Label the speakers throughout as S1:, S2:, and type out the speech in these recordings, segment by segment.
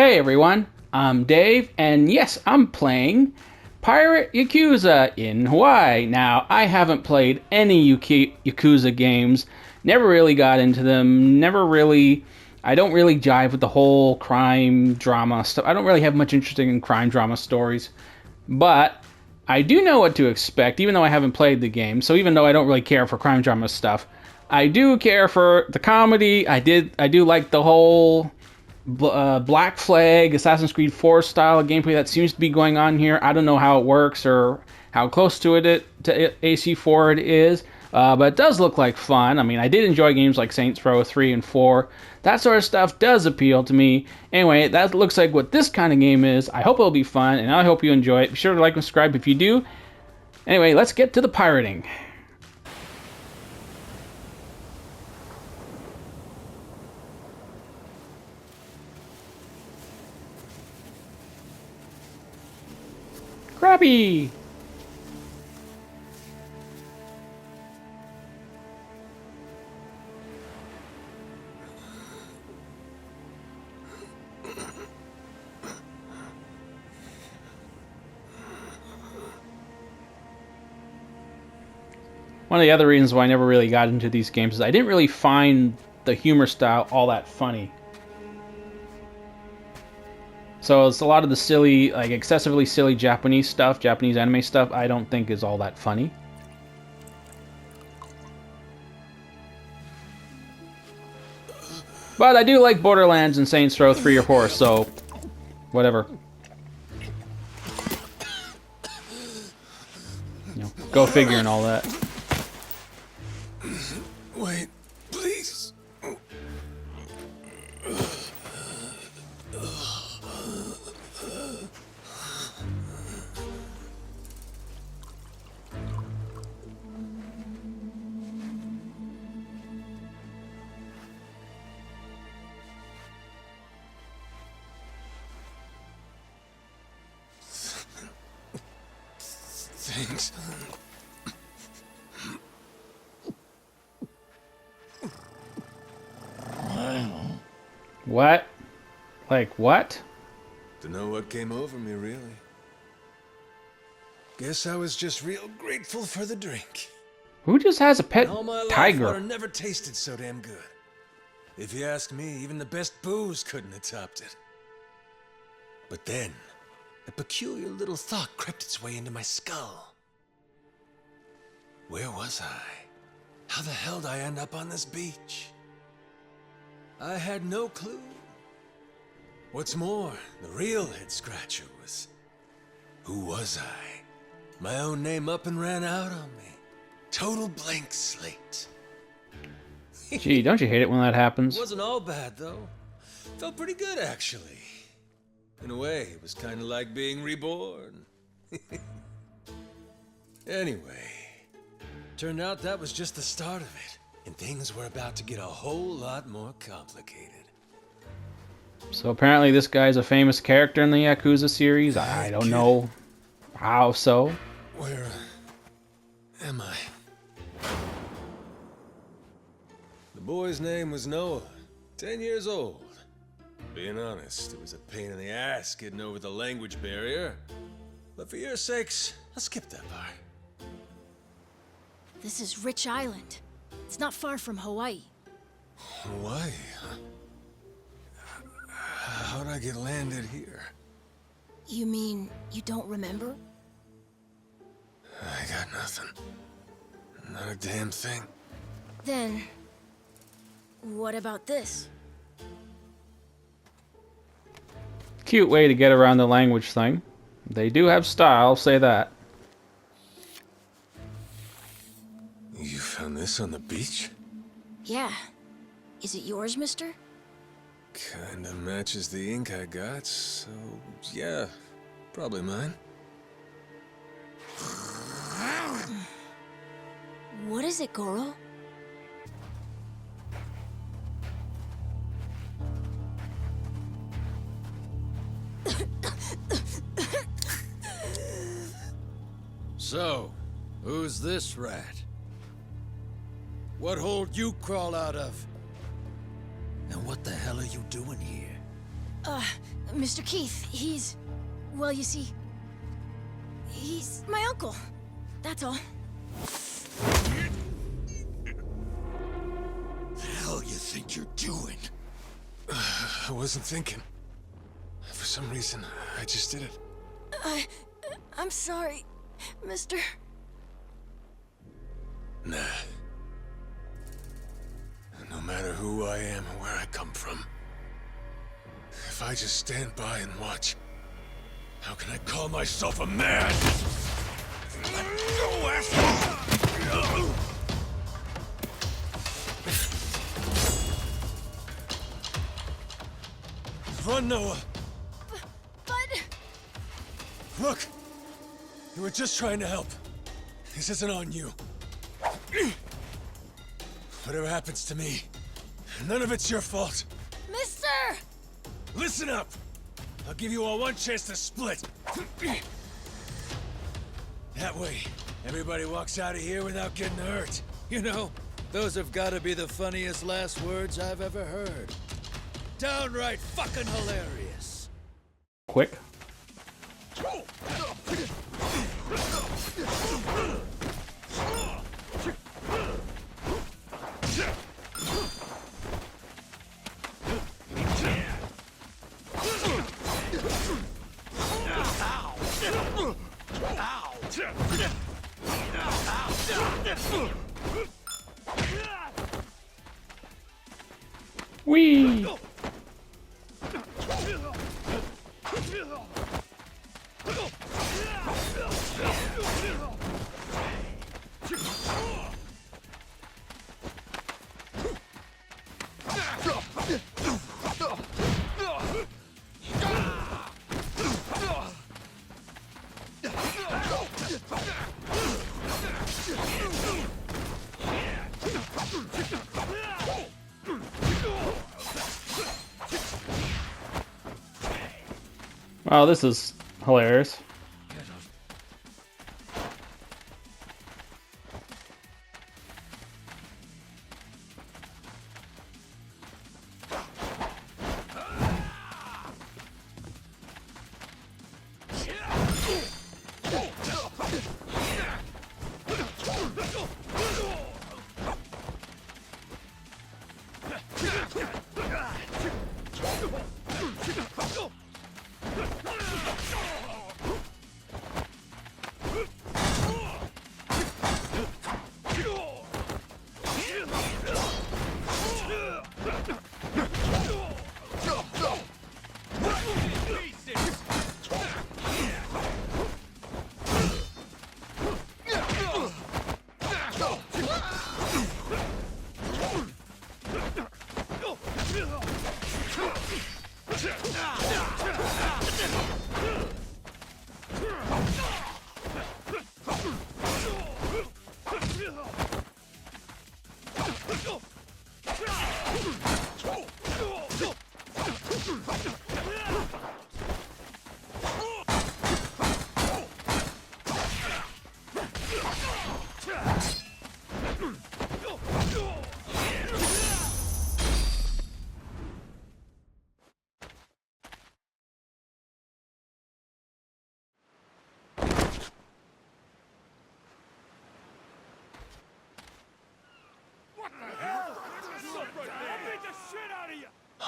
S1: Hey everyone, I'm Dave, and yes, I'm playing Pirate Yakuza in Hawaii. Now, I haven't played any Yakuza games, never really got into them, I don't really jive with the whole crime drama stuff. I don't really have much interest in crime drama stories, but I do know what to expect, even though I haven't played the game. So even though I don't really care for crime drama stuff, I do care for the comedy. I do like the whole Black Flag, Assassin's Creed 4 style of gameplay that seems to be going on here. I don't know how it works or how close to AC4 it is, but it does look like fun. I mean, I did enjoy games like Saints Row 3 and 4. That sort of stuff does appeal to me. Anyway, that looks like what this kind of game is. I hope it'll be fun, and I hope you enjoy it. Be sure to like and subscribe if you do. Anyway, let's get to the pirating. Crabby! One of the other reasons why I never really got into these games is I didn't really find the humor style all that funny. So it's a lot of the silly, like excessively silly Japanese stuff, Japanese anime stuff, I don't think is all that funny. But I do like Borderlands and Saints Row 3 or 4, so whatever. You know, go figure and all that.
S2: Wait, please. Thanks.
S1: What? Like what?
S2: Dunno what came over me, really. Guess I was just real grateful for the drink.
S1: Who just has a pet
S2: All my life,
S1: tiger?
S2: water never tasted so damn good. If you ask me, even the best booze couldn't have topped it. But then, a peculiar little thought crept its way into my skull. Where was I? How the hell did I end up on this beach? I had no clue. What's more, the real head scratcher was, who was I? My own name up and ran out on me. Total blank slate.
S1: Gee, don't you hate it when that happens?
S2: It wasn't all bad, though. Felt pretty good, actually. In a way, it was kind of like being reborn. Anyway, turned out that was just the start of it, and things were about to get a whole lot more complicated.
S1: So apparently this guy's a famous character in the Yakuza series. I don't know how so.
S2: Where am I? The boy's name was Noah, 10 years old. Being honest, it was a pain in the ass getting over the language barrier. But for your sakes, I'll skip that part.
S3: This is Rich Island. It's not far from Hawaii.
S2: Hawaii, huh? How'd I get landed here?
S3: You mean you don't remember?
S2: I got nothing. Not a damn thing.
S3: Then, what about this?
S1: Cute way to get around the language thing. They do have style, I'll say that.
S2: You found this on the beach?
S3: Yeah. Is it yours, mister?
S2: Kinda matches the ink I got, so yeah, probably mine.
S3: What is it, Goro?
S4: So, who's this rat? What hole you crawl out of? And what the hell are you doing here?
S3: Mr. Keith, he's... Well, you see... He's my uncle. That's all.
S2: The hell you think you're doing? I wasn't thinking. For some reason, I just did it.
S3: I'm sorry, Mr.
S2: Nah. No matter who I am or where I come from, if I just stand by and watch, how can I call myself a man? Let go, asshole! Run, Noah!
S3: But...
S2: Look! You were just trying to help. This isn't on you. Whatever happens to me, none of it's your fault.
S3: Mister!
S2: Listen up! I'll give you all one chance to split. That way, everybody walks out of here without getting hurt.
S4: You know, those have got to be the funniest last words I've ever heard. Downright fucking hilarious.
S1: Quick. Whee! Wow, this is hilarious.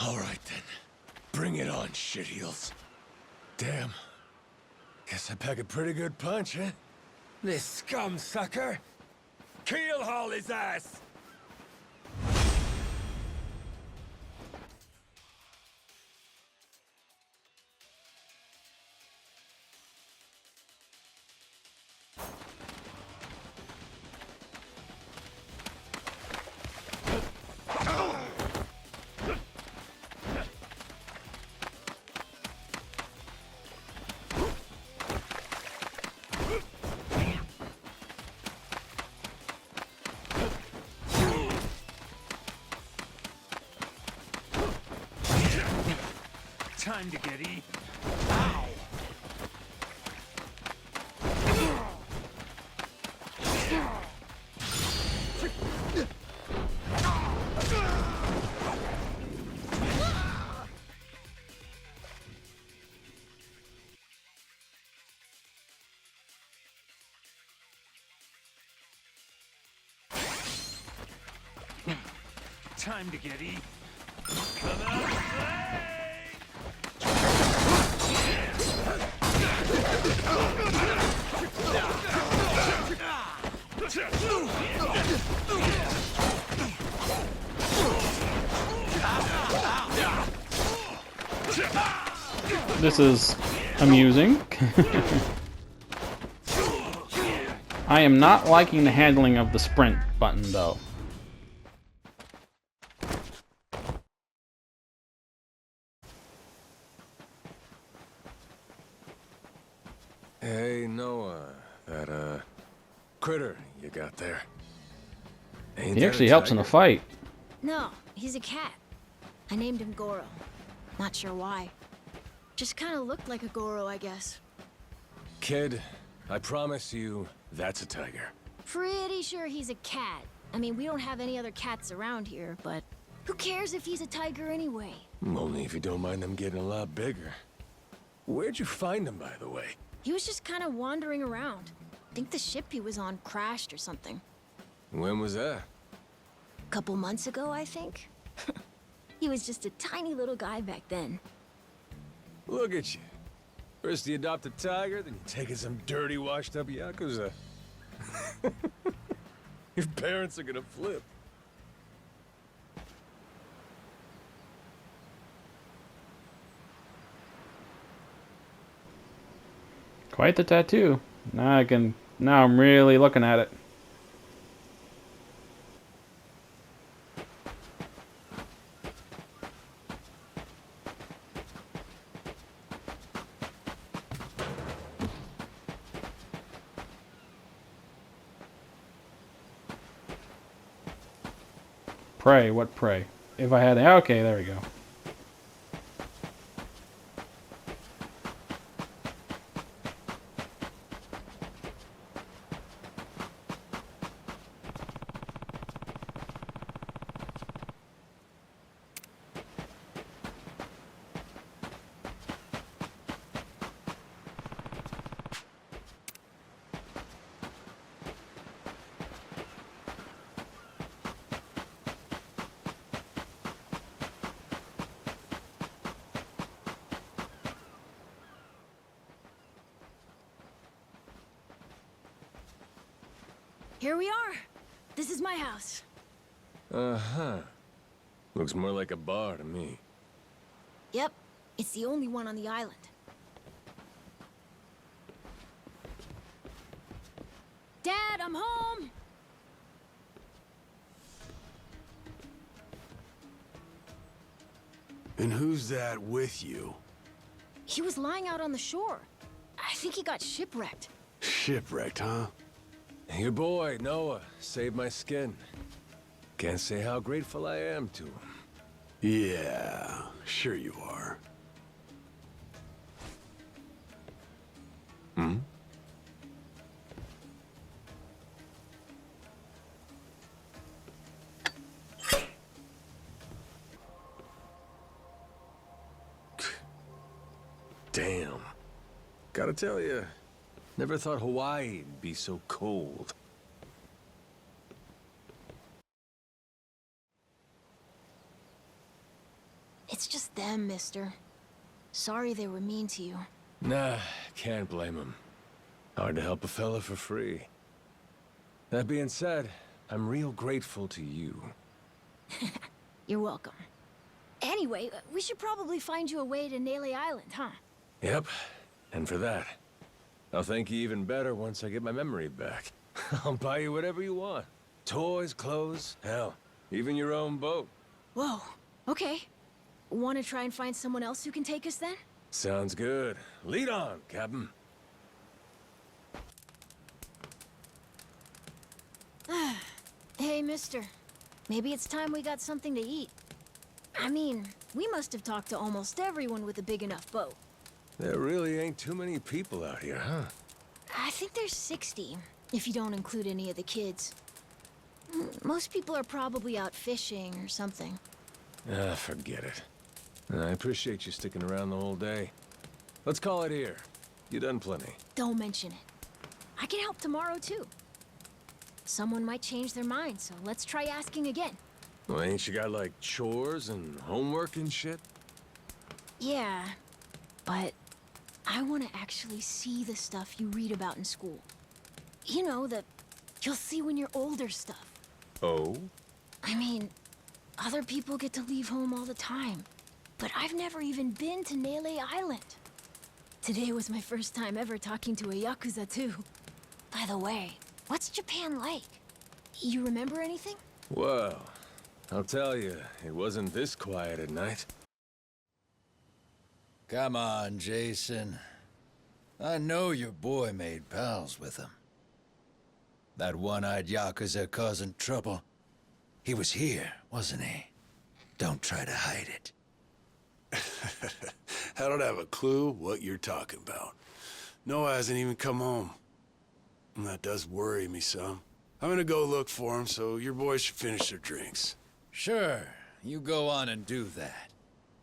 S2: All right, then. Bring it on, shitheels. Damn. Guess I pack a pretty good punch, huh?
S5: This scum sucker! Keel haul his ass! Time to get even. Ow! time to get eat. Come out and play!
S1: This is amusing. I am not liking the handling of the sprint button, though.
S2: Hey, Noah, that, critter you got there. Ain't
S1: He
S2: that
S1: actually
S2: a
S1: helps in a
S2: tiger?
S1: fight.
S3: No, he's a cat. I named him Goro. Not sure why. Just kind of looked like a Goro, I guess.
S2: Kid, I promise you, that's a tiger.
S3: Pretty sure he's a cat. I mean, we don't have any other cats around here, but who cares if he's a tiger anyway?
S2: Only if you don't mind them getting a lot bigger. Where'd you find him, by the way?
S3: He was just kind of wandering around. Think the ship he was on crashed or something.
S2: When was that?
S3: A couple months ago, I think. He was just a tiny little guy back then.
S2: Look at you. First you adopt a tiger, then you take in some dirty, washed-up Yakuza. Your parents are gonna flip.
S1: Quite the tattoo. Now I'm really looking at it. Pray, what pray? If I had, okay, there we go.
S3: Here we are. This is my house.
S2: Uh-huh. Looks more like a bar to me.
S3: Yep, it's the only one on the island. Dad, I'm home!
S6: And who's that with you?
S3: He was lying out on the shore. I think he got shipwrecked.
S6: Shipwrecked, huh?
S2: Your boy, Noah, saved my skin. Can't say how grateful I am to him.
S6: Yeah, sure you are.
S2: Hmm? Damn. Gotta tell you, never thought Hawaii'd be so cold.
S3: It's just them, mister. Sorry they were mean to you.
S2: Nah, can't blame him. Hard to help a fella for free. That being said, I'm real grateful to you.
S3: You're welcome. Anyway, we should probably find you a way to Nele Island, huh?
S2: Yep, and for that, I'll thank you even better once I get my memory back. I'll buy you whatever you want. Toys, clothes, hell, even your own boat.
S3: Whoa, okay. Want to try and find someone else who can take us then?
S2: Sounds good. Lead on, Captain.
S3: Hey, mister. Maybe it's time we got something to eat. I mean, we must have talked to almost everyone with a big enough boat.
S2: There really ain't too many people out here, huh?
S3: I think there's 60, if you don't include any of the kids. Most people are probably out fishing or something.
S2: Ah, forget it. I appreciate you sticking around the whole day. Let's call it here. You done plenty.
S3: Don't mention it. I can help tomorrow, too. Someone might change their mind, so let's try asking again.
S2: Well, ain't you got, like, chores and homework and shit?
S3: Yeah, but I want to actually see the stuff you read about in school. You know, the you'll see when you're older stuff.
S2: Oh?
S3: I mean, other people get to leave home all the time, but I've never even been to Nele Island. Today was my first time ever talking to a Yakuza, too. By the way, what's Japan like? You remember anything?
S2: Well, I'll tell you, it wasn't this quiet at night.
S4: Come on, Jason. I know your boy made pals with him. That one-eyed Yakuza causing trouble. He was here, wasn't he? Don't try to hide it.
S6: I don't have a clue what you're talking about. Noah hasn't even come home. And that does worry me some. I'm gonna go look for him, so your boys should finish their drinks.
S4: Sure, you go on and do that.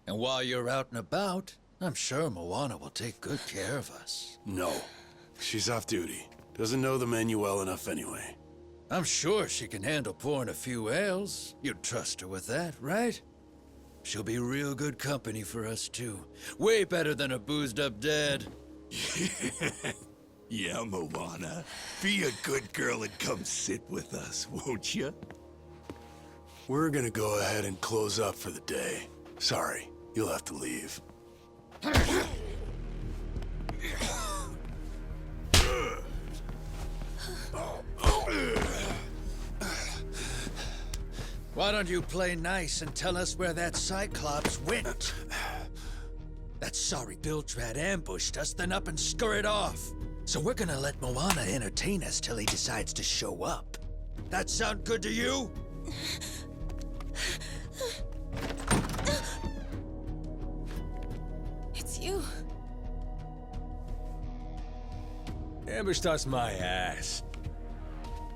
S4: And while you're out and about, I'm sure Moana will take good care of us.
S6: No. She's off duty. Doesn't know the menu well enough anyway.
S4: I'm sure she can handle pouring a few ales. You'd trust her with that, right? She'll be real good company for us, too. Way better than a boozed-up dad.
S5: Yeah, Moana. Be a good girl and come sit with us, won't you?
S6: We're gonna go ahead and close up for the day. Sorry, you'll have to leave.
S4: Why don't you play nice and tell us where that Cyclops went? That sorry Biltrat ambushed us, then up and scurried off. So we're gonna let Moana entertain us till he decides to show up. That sound good to you?
S3: It's you.
S2: Ambushed us my ass.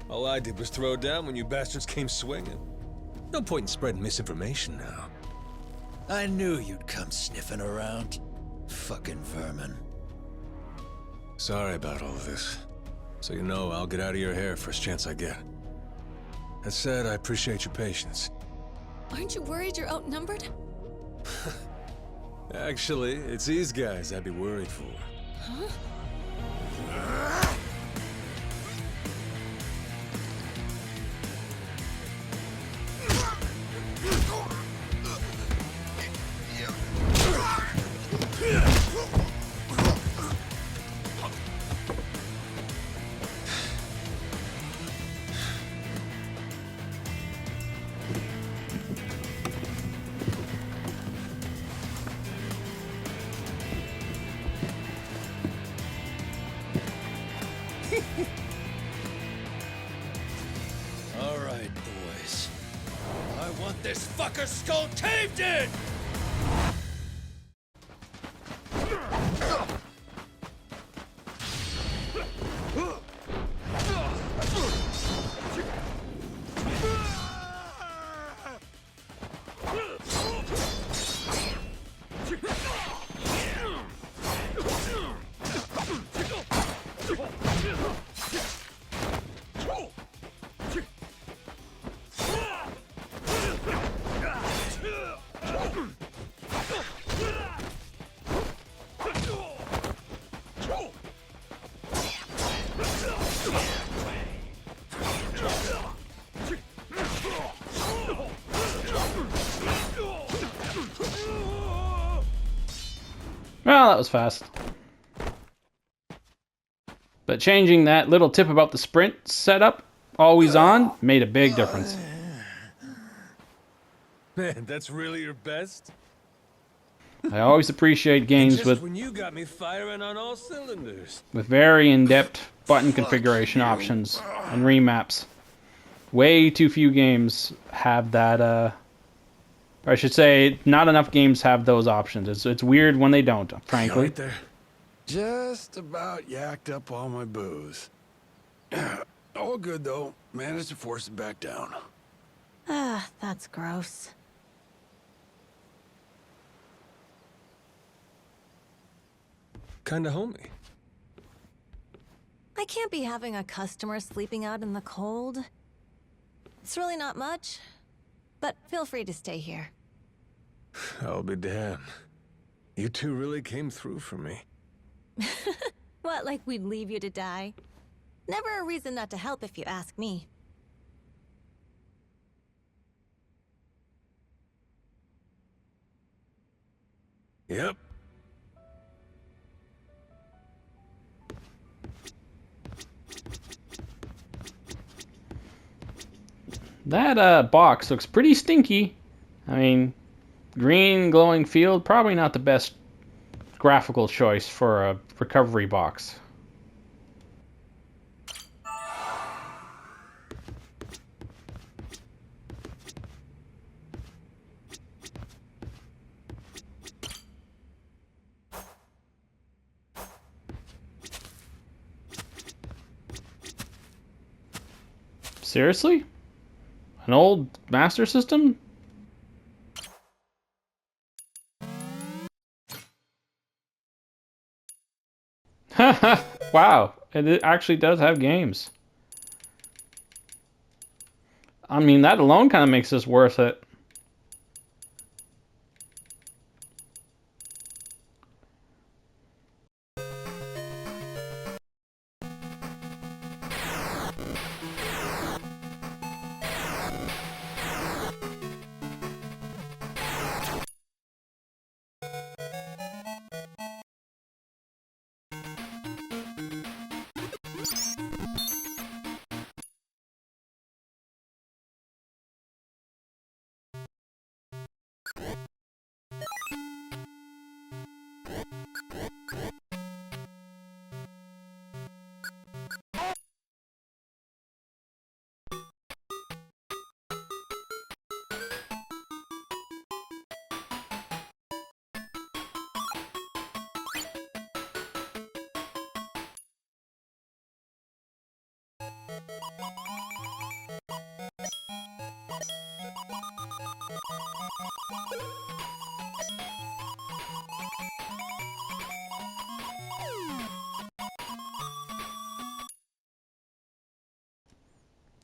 S2: All I did was throw down when you bastards came swinging. No point in spreading misinformation now.
S4: I knew you'd come sniffing around. Fucking vermin.
S2: Sorry about all of this. So you know, I'll get out of your hair first chance I get. That said, I appreciate your patience.
S3: Aren't you worried you're outnumbered?
S2: Actually, it's these guys I'd be worried for.
S3: Huh?
S4: All right, boys. I want this fucker skull caved in!
S1: Well, that was fast. But changing that little tip about the sprint setup, always on, made a big difference.
S2: Man, that's really your best?
S1: I always appreciate games
S2: Just
S1: with
S2: when you got me firing on all cylinders.
S1: very in-depth button configuration options and remaps. Way too few games have that, or I should say, not enough games have those options. It's weird when they don't, frankly.
S6: Right there. Just about yacked up all my booze. All good, though. Managed to force it back down.
S3: Ah, that's gross.
S2: Kinda homey.
S7: I can't be having a customer sleeping out in the cold. It's really not much, but feel free to stay here.
S5: I'll be damned. You two really came through for me.
S7: What, like we'd leave you to die? Never a reason not to help if you ask me.
S5: Yep.
S1: That box looks pretty stinky. I mean, green glowing field, probably not the best graphical choice for a recovery box. Seriously? An old Master System? Wow, it actually does have games. I mean, that alone kind of makes this worth it.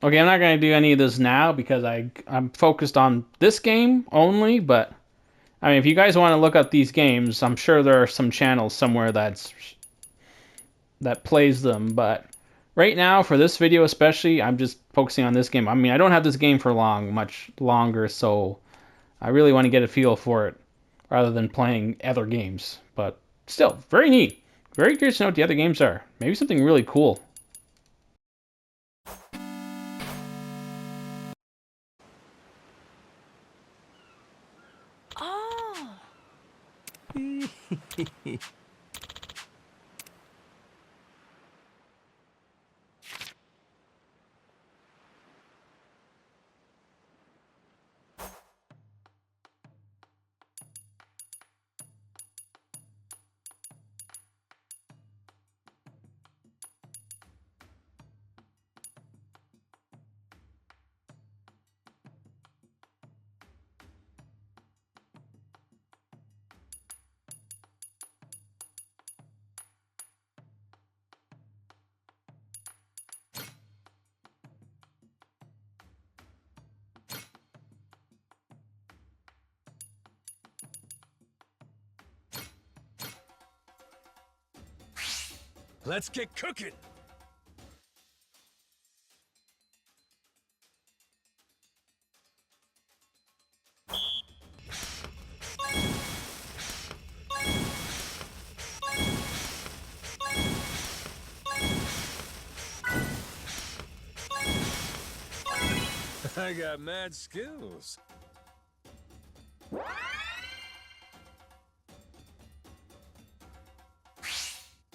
S1: Okay, I'm not going to do any of this now because I'm focused on this game only, but I mean, if you guys want to look up these games, I'm sure there are some channels somewhere that plays them, but right now, for this video especially, I'm just focusing on this game. I mean, I don't have this game for much longer, so I really want to get a feel for it rather than playing other games. But still, very neat. Very curious to know what the other games are. Maybe something really cool.
S3: Oh,
S5: Let's get cooking! I got mad skills.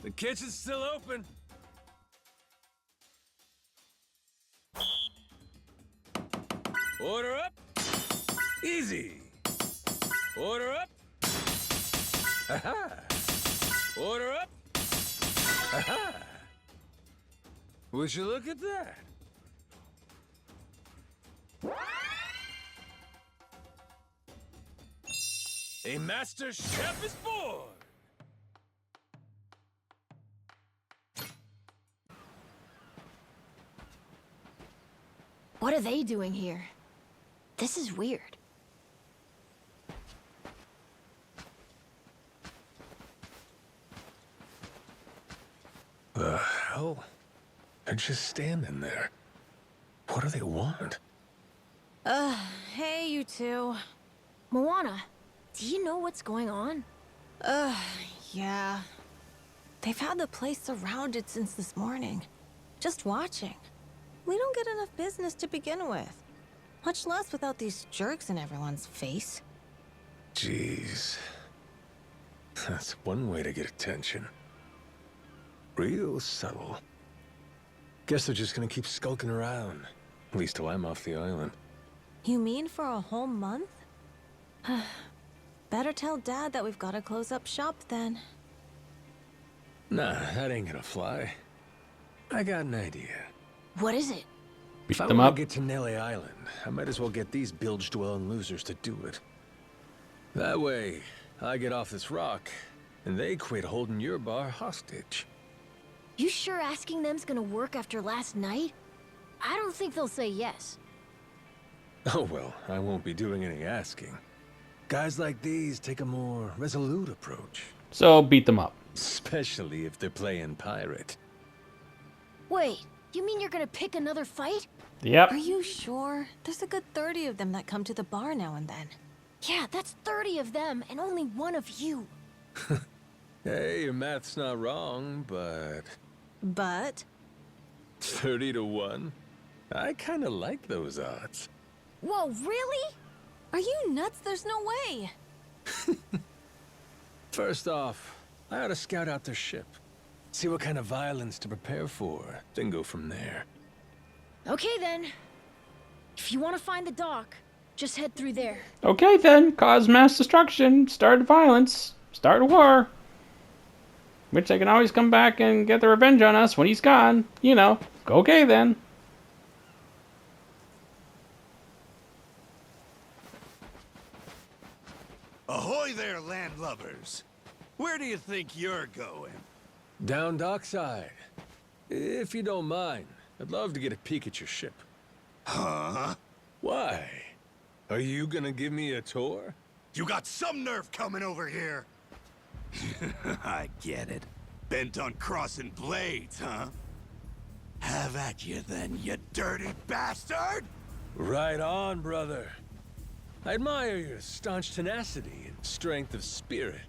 S5: The kitchen's still open. Order up. Easy. Order up. Aha. Order up. Aha. Would you look at that? A master chef is born!
S3: what are they doing here? This is weird.
S2: The hell? They're just standing there. What do they want?
S7: Hey, you two.
S3: Moana, do you know what's going on?
S7: Yeah. They've had the place surrounded since this morning. Just watching. We don't get enough business to begin with. Much less without these jerks in everyone's face.
S2: Jeez. That's one way to get attention. Real subtle. Guess they're just gonna keep skulking around. At least till I'm off the island.
S7: You mean for a whole month? Better tell Dad that we've got to close up shop then.
S2: Nah, that ain't gonna fly. I got an idea.
S3: What is it?
S2: If I
S1: them
S2: want
S1: up.
S2: to get to Nelly Island, I might as well get these bilge-dwelling losers to do it. That way, I get off this rock, and they quit holding your bar hostage.
S3: You sure asking them's gonna work after last night? I don't think they'll say yes.
S2: Oh well, I won't be doing any asking. Guys like these take a more resolute approach.
S1: So beat them up.
S2: Especially if they're playing pirate.
S3: Wait, you mean you're gonna pick another fight?
S1: Yep.
S7: Are you sure? There's a good 30 of them that come to the bar now and then.
S3: Yeah, that's 30 of them and only one of you.
S2: Hey, your math's not wrong, but...
S7: But
S2: 30 to 1? I kinda like those odds.
S3: Whoa, really?
S7: are you nuts? There's no way.
S2: First off, I ought to scout out their ship. See what kind of violence to prepare for, then go from there.
S3: Okay then. If you want to find the dock, just head through there.
S1: Okay then, cause mass destruction, start violence, start a war. Which they can always come back and get the revenge on us when he's gone. You know, okay then.
S5: Ahoy there, landlubbers! Where do you think you're going?
S2: Down dockside. If you don't mind, I'd love to get a peek at your ship.
S5: Huh?
S2: Why? Are you gonna give me a tour?
S5: You got some nerve coming over here! I get it. Bent on crossing blades, huh? Have at you then, you dirty bastard!
S2: Right on, brother. I admire your staunch tenacity and strength of spirit.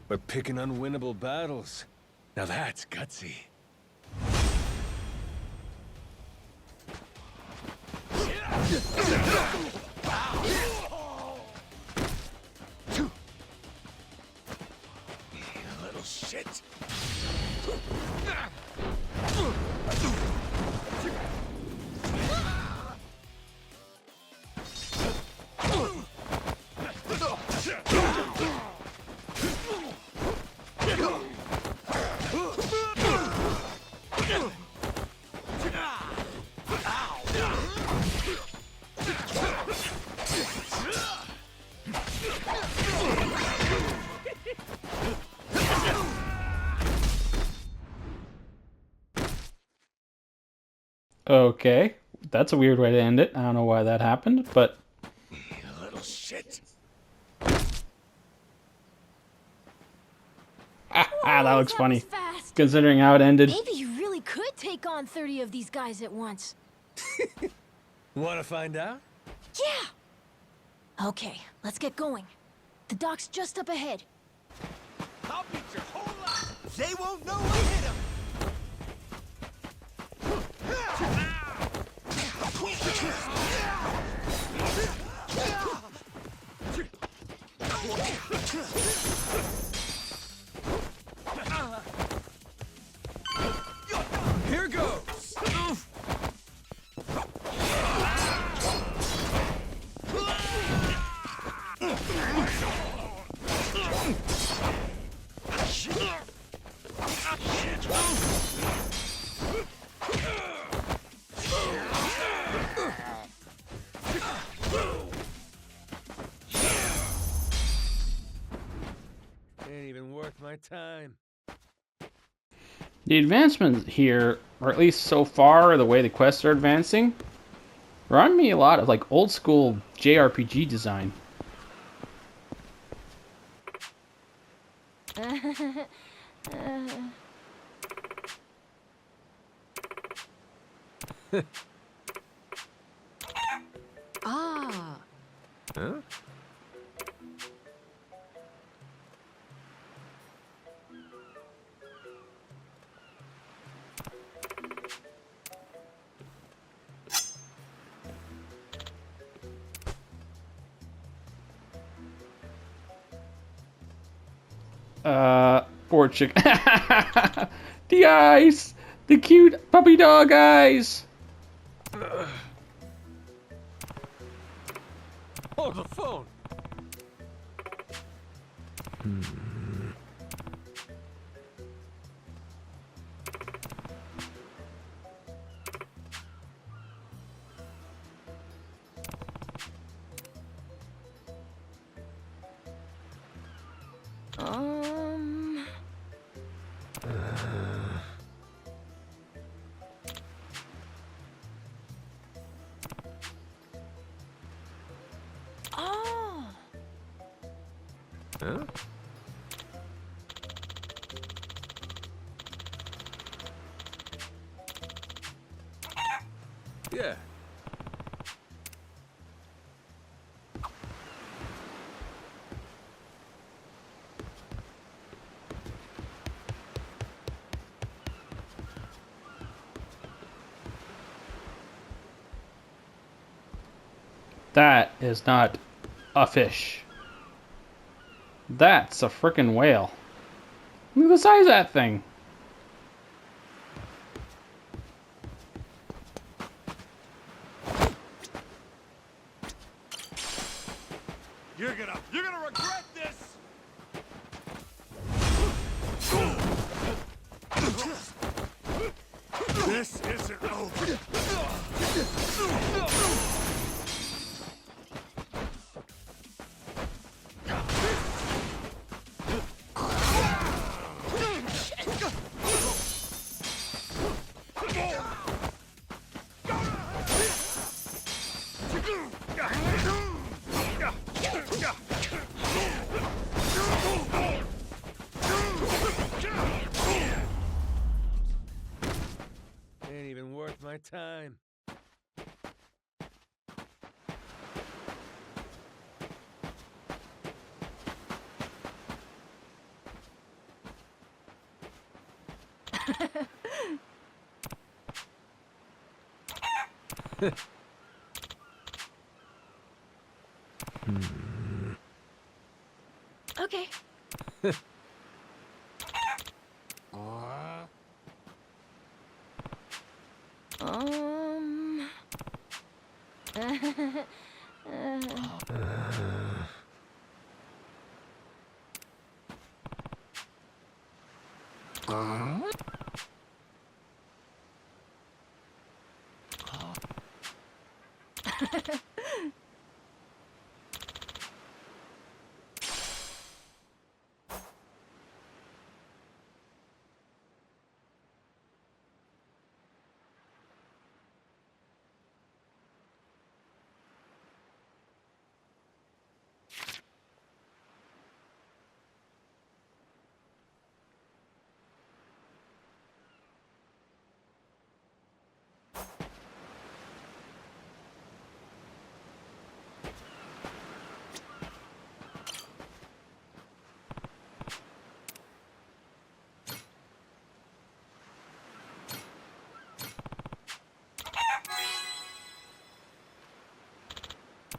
S2: But picking unwinnable battles, now that's gutsy.
S5: You little shit!
S1: Okay, that's a weird way to end it. I don't know why that happened, but
S5: You little shit!
S1: that looks funny.
S3: Was fast.
S1: Considering how it ended.
S3: Maybe you really could take on 30 of these guys at once.
S2: Wanna find out?
S3: Yeah! Okay, let's get going. The dock's just up ahead.
S5: I'll beat your whole lot! They won't know what hit them!
S2: Here goes! Ain't even worth my time.
S1: The advancement here, or at least so far, the way the quests are advancing, Remind me a lot of like old school JRPG design.
S7: Ah.
S2: Huh?
S1: Poor chick. The eyes! The cute puppy dog eyes!
S2: Oh, the phone!
S7: Um. Oh.
S2: Huh? Yeah.
S1: That is not a fish. That's a frickin' whale. Look at the size of that thing.
S5: You're gonna regret this! This isn't over.
S2: Ain't even worth my time.
S3: Okay. Um.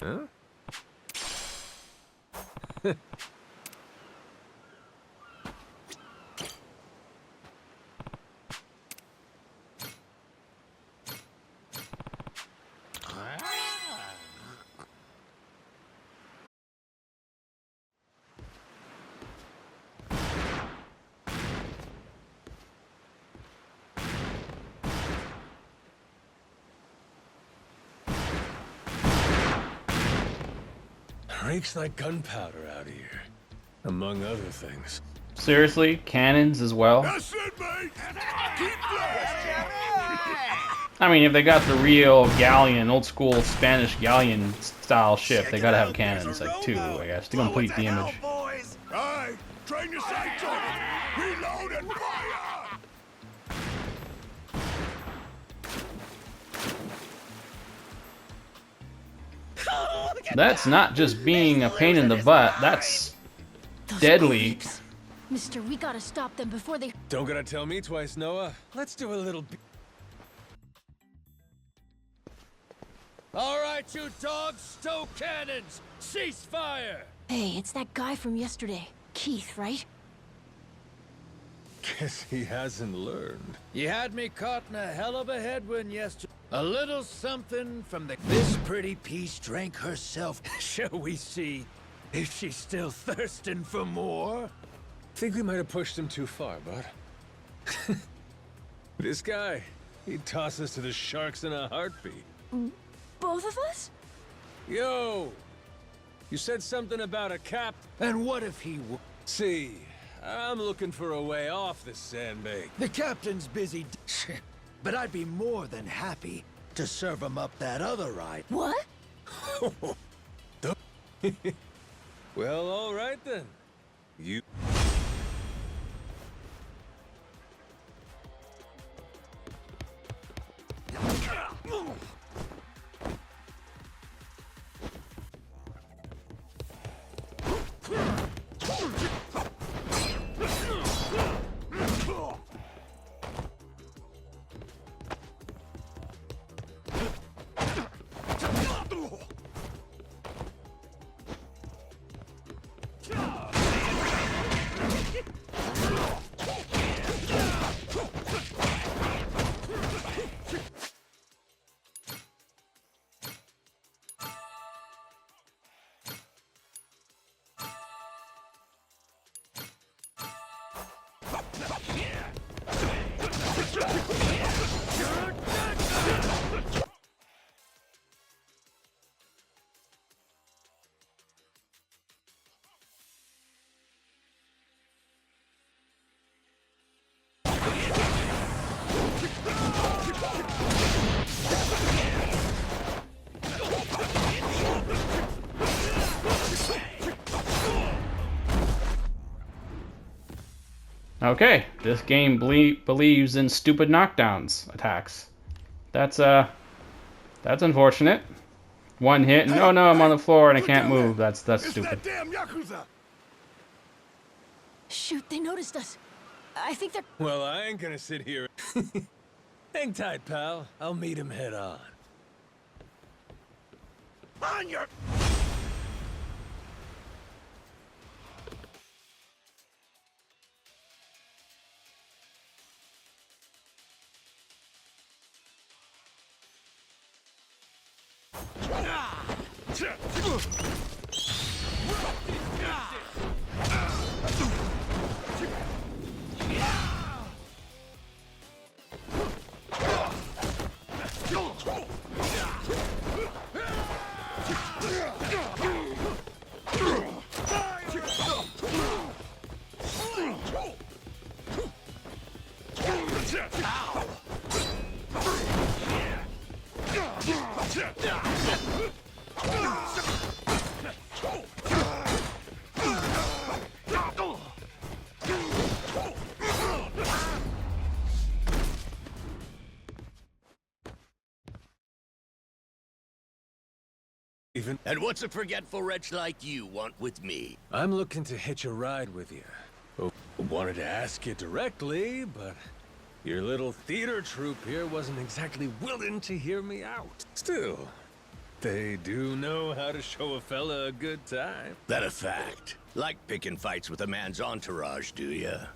S2: Huh? Reeks like gunpowder out here, among other things.
S1: Seriously? Cannons as well?
S5: That's it, mate! Keep going!
S1: I mean, if they got the real galleon, old school Spanish galleon style ship, they gotta have cannons, like, too, I guess, to complete the image.
S5: Alright, train your sights on it. Reload and fire!
S1: That's not just being a pain in the butt, that's deadly.
S3: Creeps. Mister, we gotta stop them before they...
S2: Don't gotta tell me twice, Noah. Let's do a little bit. All right, you dogs, stow cannons. Cease fire.
S3: Hey, it's that guy from yesterday. Keith, right?
S2: Guess he hasn't learned.
S4: You had me caught in a hell of a headwind yesterday. A little something from the... This pretty piece drank herself. Shall we see if she's still thirsting for more?
S2: Think we might have pushed him too far, bud. This guy, he'd toss us to the sharks in a heartbeat.
S3: Both of us?
S2: Yo! You said something about a cap.
S4: And what if he...
S2: See, I'm looking for a way off this sandbag.
S4: The captain's busy, but I'd be more than happy to serve him up that other ride.
S3: What?
S2: Well, all right then. You...
S1: Okay, this game believes in stupid knockdowns attacks. That's unfortunate. One hit and oh no, I'm on the floor and I can't move. That's stupid.
S5: That damn Yakuza!
S3: Shoot, they noticed us. I think they're...
S2: Well, I ain't gonna sit here. Hang tight, pal. I'll meet him head on.
S5: On your...
S8: And what's a forgetful wretch like you want with me?
S2: I'm looking to hitch a ride with you. Oh, wanted to ask you directly, but your little theater troupe here wasn't exactly willing to hear me out. Still, they do know how to show a fella a good time.
S8: That a fact? Like picking fights with a man's entourage, do ya?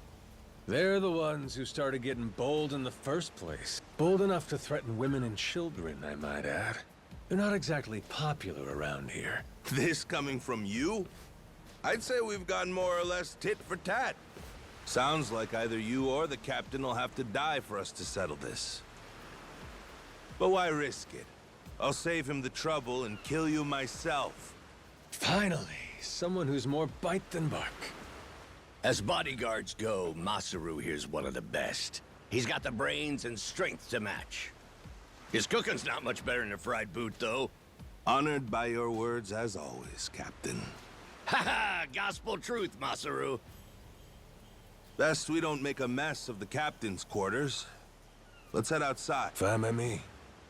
S2: They're the ones who started getting bold in the first place. Bold enough to threaten women and children, I might add. They're not exactly popular around here.
S5: This coming from you? I'd say we've gone more or less tit for tat. Sounds like either you or the captain will have to die for us to settle this. But why risk it? I'll save him the trouble and kill you myself.
S2: Finally, someone who's more bite than bark.
S8: As bodyguards go, Masaru here's one of the best. He's got the brains and strength to match. His cooking's not much better than a fried boot, though.
S5: Honored by your words as always, Captain.
S8: Haha, gospel truth, Masaru.
S5: Best we don't make a mess of the captain's quarters. Let's head outside.
S6: Fine by me.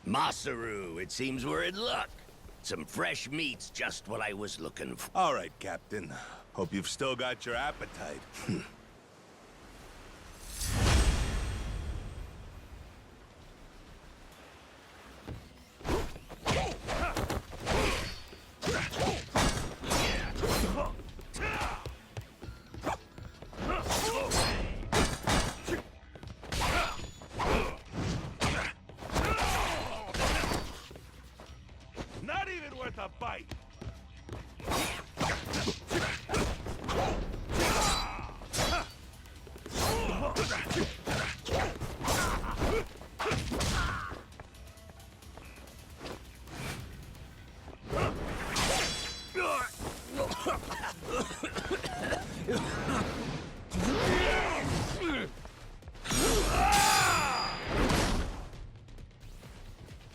S8: Masaru, it seems we're in luck. Some fresh meat's just what I was looking for.
S5: All right, Captain. Hope you've still got your appetite.
S9: Not even worth a bite.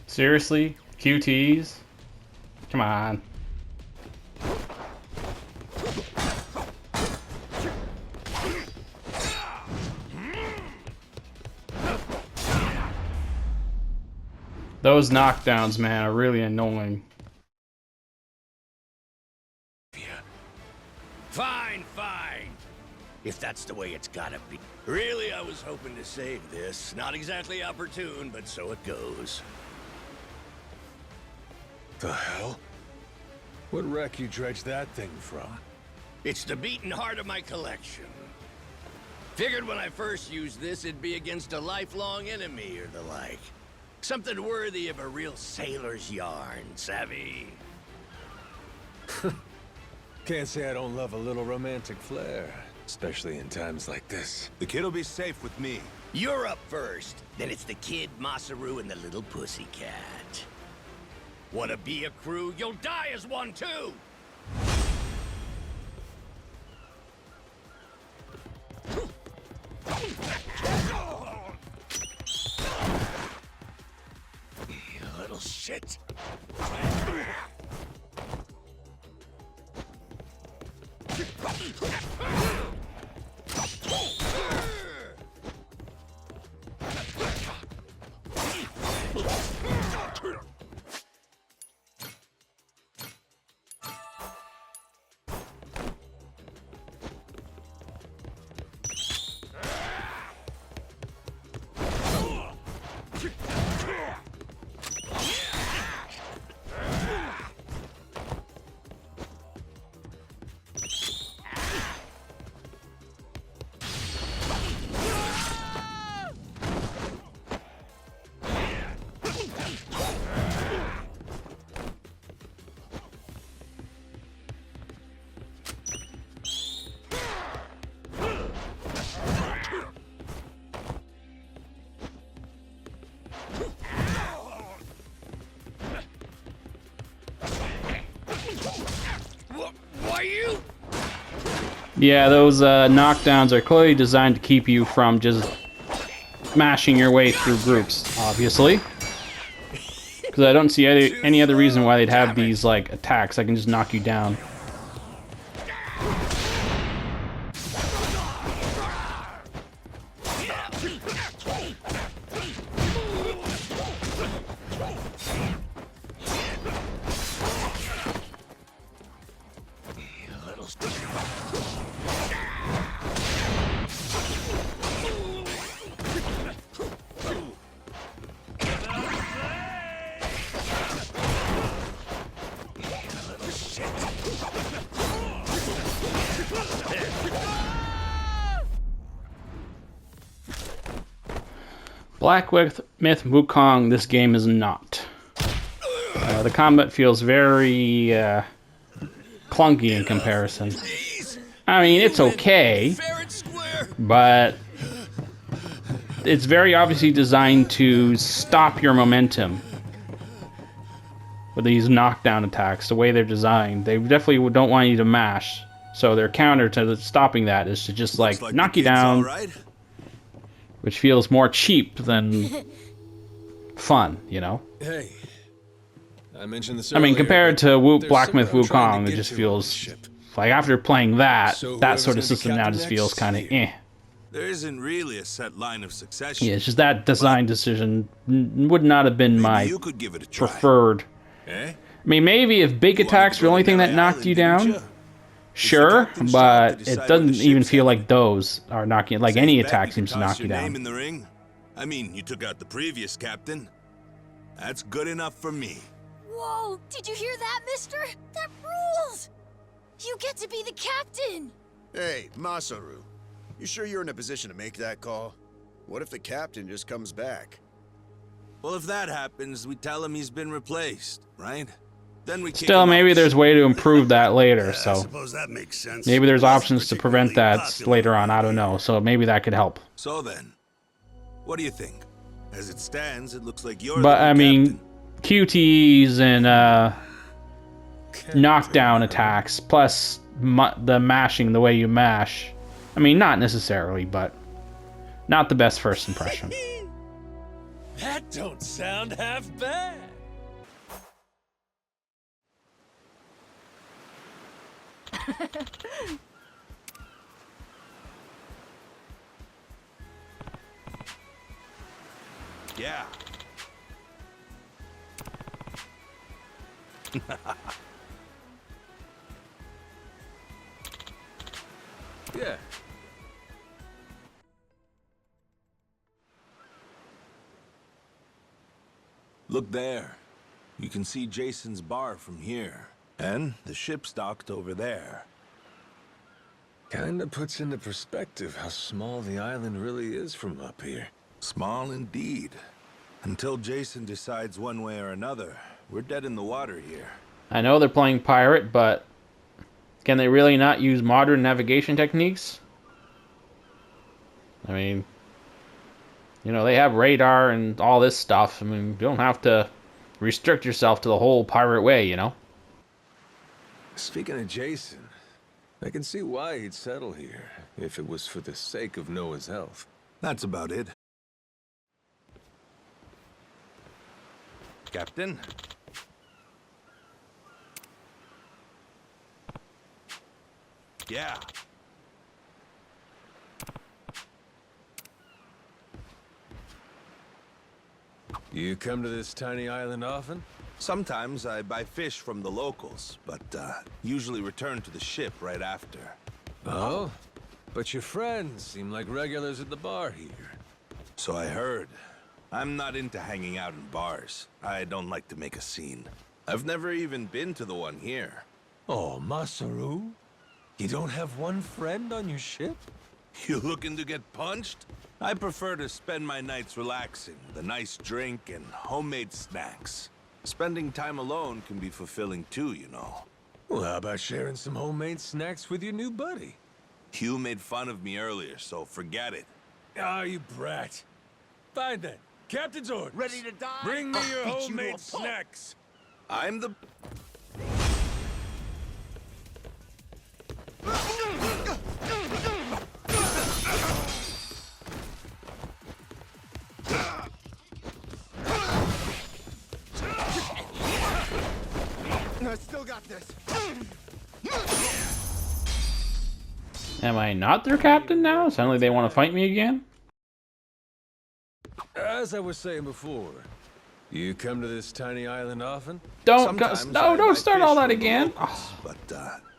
S1: Seriously? QTs? Come on. Those knockdowns, man, are really annoying.
S8: Fine, fine. If that's the way it's gotta be. Really, I was hoping to save this. Not exactly opportune, but so it goes.
S6: The hell? What wreck you dredged that thing from?
S8: It's the beating heart of my collection. Figured when I first used this, it'd be against a lifelong enemy or the like. Something worthy of a real sailor's yarn, savvy?
S6: Can't say I don't love a little romantic flair, especially in times like this.
S5: The kid'll be safe with me.
S8: You're up first. Then it's the kid, Masaru, and the little pussycat. Wanna be a crew? You'll die as one, too! You little shit. Why you?
S1: Yeah, those knockdowns are clearly designed to keep you from just smashing your way through groups, obviously. Because I don't see any other reason why they'd have these, like, attacks that can just knock you down. Black Myth Wukong, this game is not. The combat feels very clunky in comparison. I mean, it's okay, but it's very obviously designed to stop your momentum with these knockdown attacks. The way they're designed, they definitely don't want you to mash. So their counter to stopping that is to just like knock you down. which feels more cheap than fun, you know?
S2: Hey, I mentioned this
S1: I mean,
S2: earlier,
S1: compared
S2: but
S1: to
S2: there's
S1: Blacksmith
S2: somewhere I'm trying to
S1: Wukong, it
S2: get
S1: just
S2: to on
S1: feels
S2: this ship.
S1: like after playing that,
S2: So
S1: that
S2: whoever's
S1: sort of
S2: gonna be
S1: system now
S2: captain
S1: just feels
S2: next,
S1: kind of
S2: here.
S5: There isn't really a set line of succession.
S1: Yeah, it's just that design decision would not have been
S5: Maybe
S1: my
S5: you could give it a try.
S1: preferred.
S5: Eh?
S1: I mean, maybe if big
S5: You wanted
S1: attacks
S5: to
S1: were the
S5: go
S1: only
S5: to
S1: thing that
S5: Nelly
S1: knocked
S5: Island,
S1: you
S5: didn't
S1: down,
S5: ya?
S1: sure,
S5: captain's job to
S1: but
S5: decide
S1: it
S5: where
S1: doesn't
S5: the
S1: even
S5: ship's
S1: feel like
S5: headed.
S1: those are knocking, like
S5: Safe
S1: any
S5: bet
S1: attack
S5: you
S1: seems
S5: could
S1: to
S5: toss
S1: knock you
S5: your name
S1: down.
S5: in the ring. I mean, you took out the previous captain. That's good enough for me.
S3: Whoa, did you hear that, mister? That rules! You get to be the captain!
S9: Hey, Masaru. You sure you're in a position to make that call? What if the captain just comes back?
S5: Well, if that happens, we tell him he's been replaced, right? Then we kick
S1: Still,
S5: him off
S1: maybe
S5: the
S1: there's
S5: ship.
S1: a way to improve that later,
S5: I
S1: so
S5: suppose that makes sense.
S1: maybe there's
S5: Wasn't
S1: options to prevent
S5: particularly
S1: that
S5: popular
S1: later on, I
S5: around
S1: don't
S5: here.
S1: know, so maybe that could help.
S5: So then, what do you think? As it stands, it looks like you're
S1: But,
S5: the
S1: I
S5: new
S1: mean,
S5: captain.
S1: QTEs and knockdown attacks, plus the mashing, the way you mash. I mean, not necessarily, but not the best first impression.
S2: That don't sound half bad.
S5: Yeah.
S2: Yeah.
S5: Look there. You can see Jason's bar from here. And the ship's docked over there.
S2: Kinda puts into perspective how small the island really is from up here.
S5: Small indeed. Until Jason decides one way or another, we're dead in the water here.
S1: I know they're playing pirate, but can they really not use modern navigation techniques? I mean, you know, they have radar and all this stuff. I mean, you don't have to restrict yourself to the whole pirate way, you know?
S2: Speaking of Jason, I can see why he'd settle here, if it was for the sake of Noah's health.
S5: That's about it. Captain? Yeah.
S2: You come to this tiny island often?
S5: Sometimes I buy fish from the locals, but usually return to the ship right after.
S2: Oh? But your friends seem like regulars at the bar here.
S5: So I heard. I'm not into hanging out in bars. I don't like to make a scene. I've never even been to the one here.
S2: Oh, Masaru? You don't have one friend on your ship?
S5: You looking to get punched? I prefer to spend my nights relaxing with a nice drink and homemade snacks. Spending time alone can be fulfilling too, you know.
S2: Well, how about sharing some homemade snacks with your new buddy?
S5: Hugh made fun of me earlier, so forget it.
S2: Ah, you brat. Fine then. Captain's orders.
S5: Ready to die?
S2: Bring me
S5: I'll
S2: your
S5: beat you to a
S2: homemade
S5: pulp.
S2: snacks.
S5: I'm the...
S9: I still got this.
S1: Am I not their captain now? Suddenly they want to fight me again?
S2: As I was saying before, you come to this tiny island often?
S1: Don't
S5: Sometimes
S1: no,
S5: I
S1: don't
S5: buy
S1: start
S5: fish
S1: all that
S5: from the
S1: again.
S5: locals, but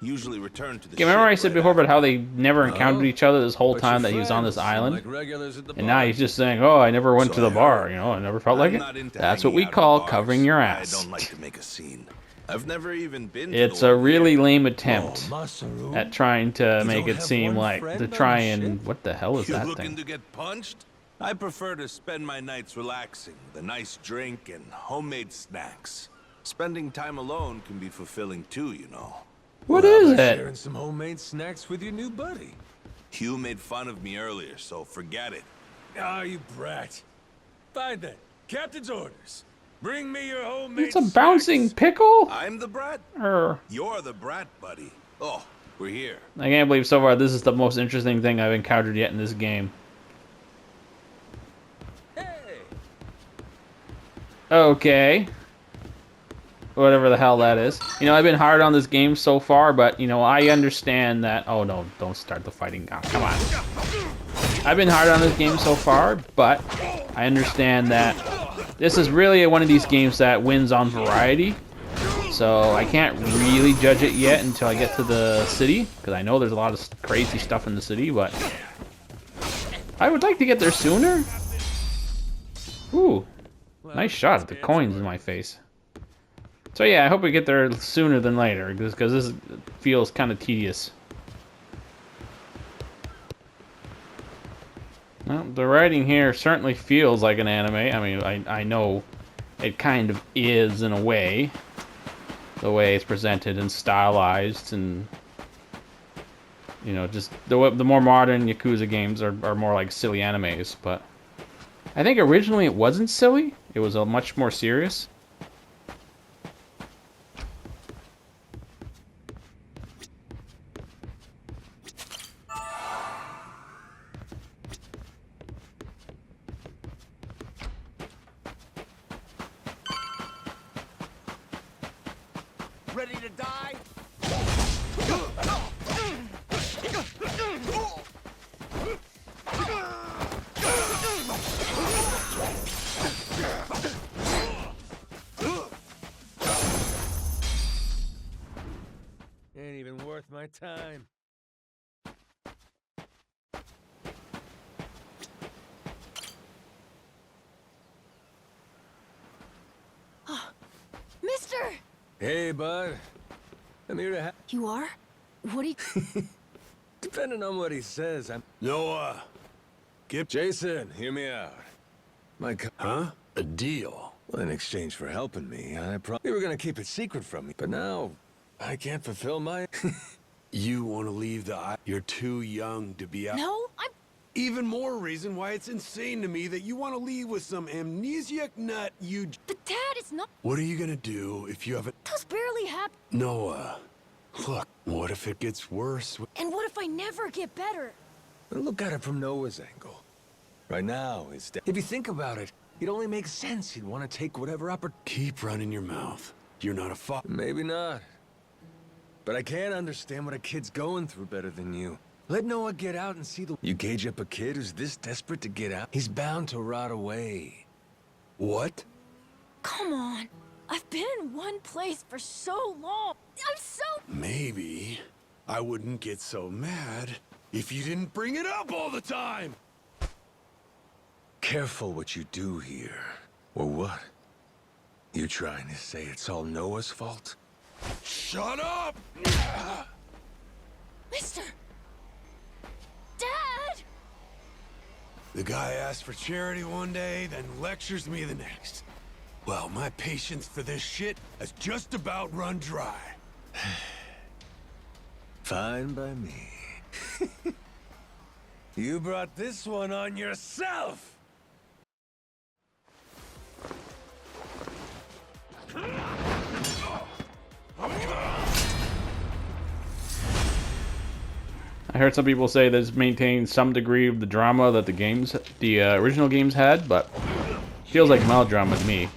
S5: usually return to the
S1: Okay, remember I
S5: ship
S1: said
S5: right
S1: before about
S5: after.
S1: how they never encountered each other this whole
S2: But
S1: time
S2: your
S1: that he was on this
S2: friends seem
S1: island?
S2: like regulars at the
S1: And
S2: bar.
S1: now he's just saying, oh, I never went
S5: So
S1: to the
S5: I
S1: bar,
S5: heard.
S1: you know, I never felt like
S5: I'm
S1: it.
S5: not into
S1: That's what
S5: hanging
S1: we
S5: out in
S1: call
S5: bars.
S1: covering your
S5: I
S1: ass.
S5: don't like to make a scene. I've never even been to
S1: It's
S5: the
S1: a
S5: one
S1: really
S5: here.
S1: lame
S2: Oh,
S1: attempt
S2: Masaru?
S1: at trying to
S2: You
S1: make
S2: don't
S1: it
S2: have
S1: seem
S2: one
S1: like,
S2: friend
S1: to
S2: on
S1: try
S2: the
S1: and,
S2: ship?
S1: what the hell is
S5: You
S1: that
S5: looking
S1: thing?
S5: to get punched? I prefer to spend my nights relaxing with a nice drink and homemade snacks. Spending time alone can be fulfilling too, you know.
S1: What
S2: Well, how
S1: is
S2: about
S1: it?
S2: sharing some homemade snacks with your new buddy?
S5: Hugh made fun of me earlier, so forget it.
S2: Ah, you brat. Fine then. Captain's orders. Bring me your homemade
S1: It's a bouncing
S2: snacks.
S1: pickle?
S5: I'm the brat?
S1: Or
S5: You're the brat, buddy. Oh, we're here.
S1: I can't believe so far this is the most interesting thing I've encountered yet in this game. Okay. Whatever the hell that is. You know, I've been hard on this game so far, but, you know, I understand that... Oh, no, don't start the fighting. Oh, come on. I've been hard on this game so far, but I understand that this is really one of these games that wins on variety. So I can't really judge it yet until I get to the city, because I know there's a lot of crazy stuff in the city, but I would like to get there sooner. Ooh, nice shot at the coins in my face. So yeah, I hope we get there sooner than later, because this feels kind of tedious. Well, the writing here certainly feels like an anime. I mean, I know it kind of is in a way. The way it's presented and stylized, and you know, just the more modern Yakuza games are more like silly animes. But I think originally it wasn't silly; it was a much more serious.
S5: Ready to die?
S2: Ain't even worth my time.
S3: Mister!
S2: Hey, bud. I'm here to
S3: You are? What do you...
S2: Depending on what he says, I'm...
S6: Noah,
S2: Jason, hear me out.
S6: huh? A deal.
S2: Well, in exchange for helping me, you were gonna keep it secret from me. But now, I can't fulfill my...
S6: You want to leave the island? You're too young to be out.
S3: No, I'm...
S6: Even more reason why it's insane to me that you want to leave with some amnesiac nut you...
S3: But Dad, it's not...
S6: What are you gonna do if you haven't...
S3: Those barely happen.
S6: Noah, look, what if it gets worse?
S3: And what if I never get better?
S2: Look at it from Noah's angle. Right now, if you think about it, it only makes sense he'd want to take whatever
S6: Keep running your mouth. You're not a father.
S2: Maybe not. But I can't understand what a kid's going through better than you. Let Noah get out and see the... You gauge up a kid who's this desperate to get out? He's bound to rot away.
S6: What?
S3: Come on. I've been in one place for so long. I'm so...
S6: Maybe I wouldn't get so mad if you didn't bring it up all the time.
S2: Careful what you do here. Or what? You trying to say it's all Noah's fault?
S6: Shut up!
S3: Mister! Dad!
S6: The guy asks for charity one day, then lectures me the next. Well, my patience for this shit has just about run dry.
S2: Fine by me. You brought this one on yourself!
S1: I heard some people say this maintains some degree of the drama that the original games had, but feels like melodrama to me.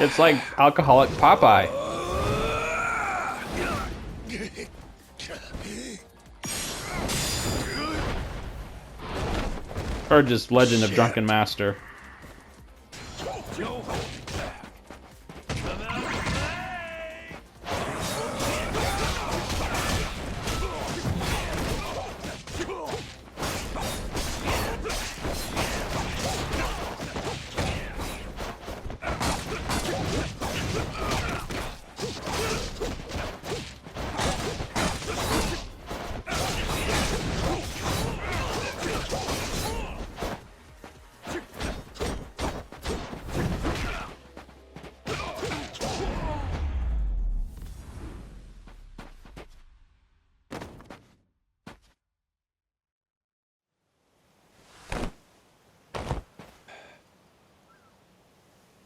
S1: It's like alcoholic Popeye. Or just Legend of Drunken Master.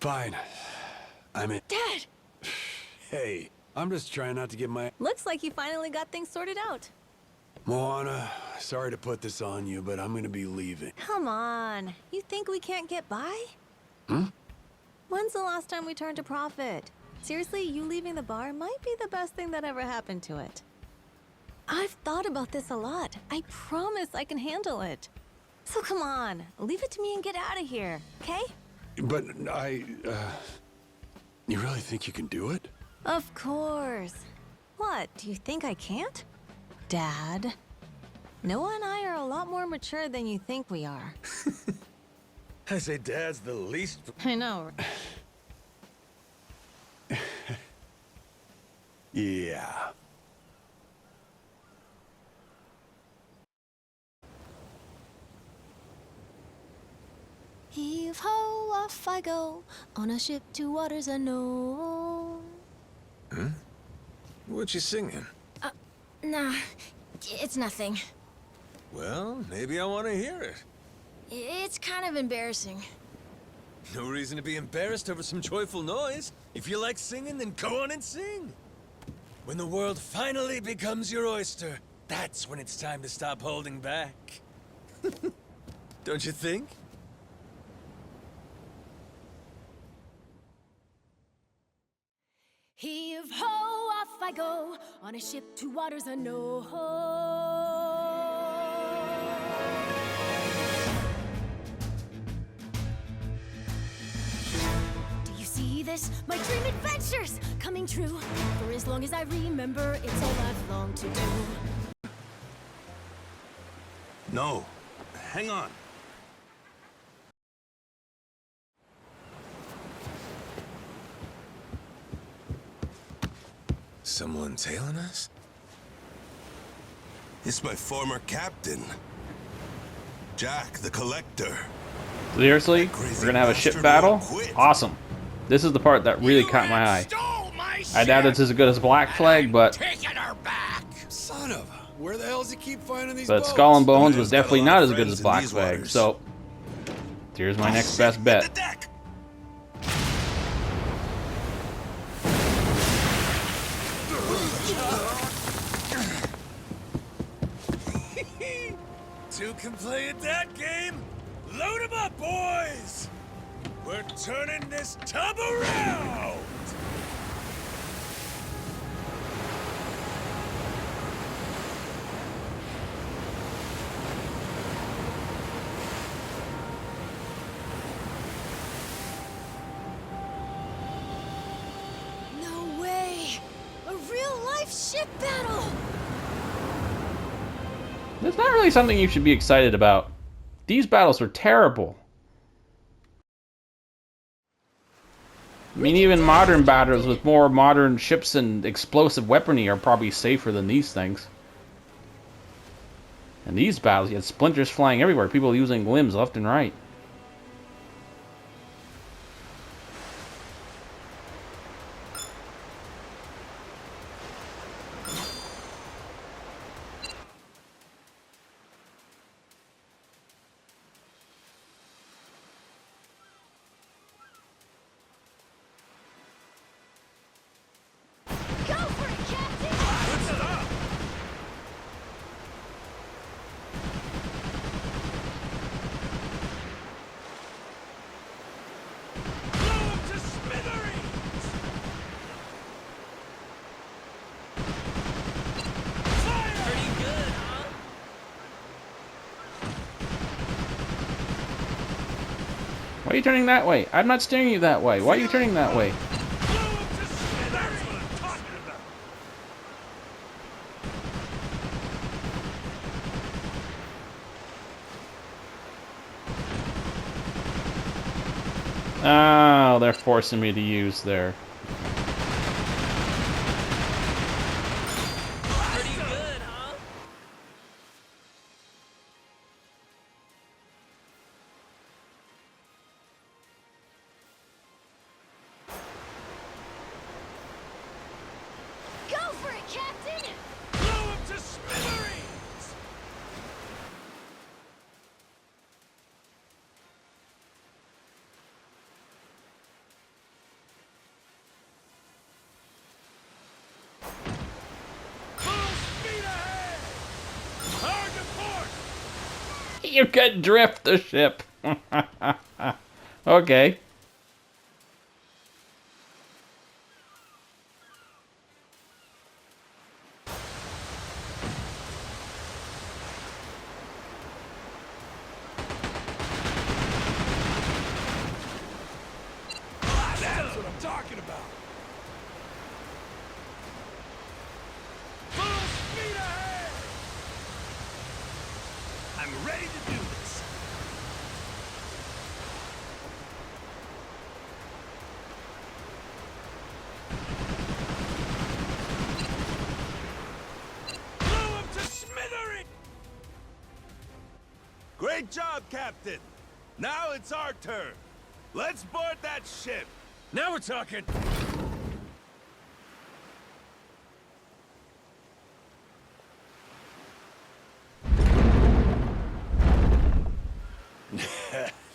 S6: Fine. I'm in.
S7: Dad!
S6: Hey, I'm just trying not to get my...
S7: Looks like you finally got things sorted out.
S6: Moana, sorry to put this on you, but I'm gonna be leaving.
S7: Come on. You think we can't get by?
S6: Hmm?
S7: When's the last time we turned a profit? Seriously, you leaving the bar might be the best thing that ever happened to it. I've thought about this a lot. I promise I can handle it. So come on, leave it to me and get out of here, okay?
S6: But you really think you can do it?
S7: Of course. What, do you think I can't? Dad, Noah and I are a lot more mature than you think we are.
S2: I say Dad's the least...
S7: I know.
S6: Yeah.
S3: Heave ho, off I go, on a ship to waters unknown.
S2: Huh? What you singing?
S3: Nah, it's nothing.
S2: Well, maybe I want to hear it.
S3: It's kind of embarrassing.
S2: No reason to be embarrassed over some joyful noise. If you like singing, then go on and sing. When the world finally becomes your oyster, that's when it's time to stop holding back. Don't you think?
S3: Heave ho, off I go, on a ship to waters unknown. Do you see this? My dream adventures coming true. For as long as I remember, it's all I've longed to do.
S5: No. Hang on.
S2: Someone tailing us?
S5: It's my former captain. Jack the Collector.
S1: Seriously? We're gonna have a ship battle? Awesome. This is the part that really caught my eye. I doubt it's as good as Black Flag, but
S6: Son of a... Where the hell does he keep finding these
S1: but
S6: boats?
S1: Skull and Bones was
S5: Man's got a
S1: definitely
S5: lot
S1: not
S5: of
S1: as good as
S5: friends in
S1: Black
S5: these
S1: Flag.
S5: waters.
S1: So here's my next best
S5: The
S1: bet.
S5: deck.
S2: Two can play at that game. Load 'em up, boys! We're turning this tub around!
S3: No way! A real-life ship battle!
S1: It's not really something you should be excited about. These battles were terrible. I mean, even modern battles with more modern ships and explosive weaponry are probably safer than these things. And these battles, you had splinters flying everywhere, people using limbs left and right.
S3: Go for it, Captain!
S1: Why are you turning that way? I'm not steering you that way. Why are you turning that way? Oh, they're forcing me to use their...
S10: Pretty good, huh?
S3: Go for it, Captain!
S5: Blow him to smithereens! Full speed ahead! Hard to port!
S1: You could drift the ship. Okay.
S5: That's what I'm talking about! Full speed ahead! I'm ready to do this! Blow him to smithereens! Great job, Captain! Now it's our turn! Let's board that ship! Now we're talking!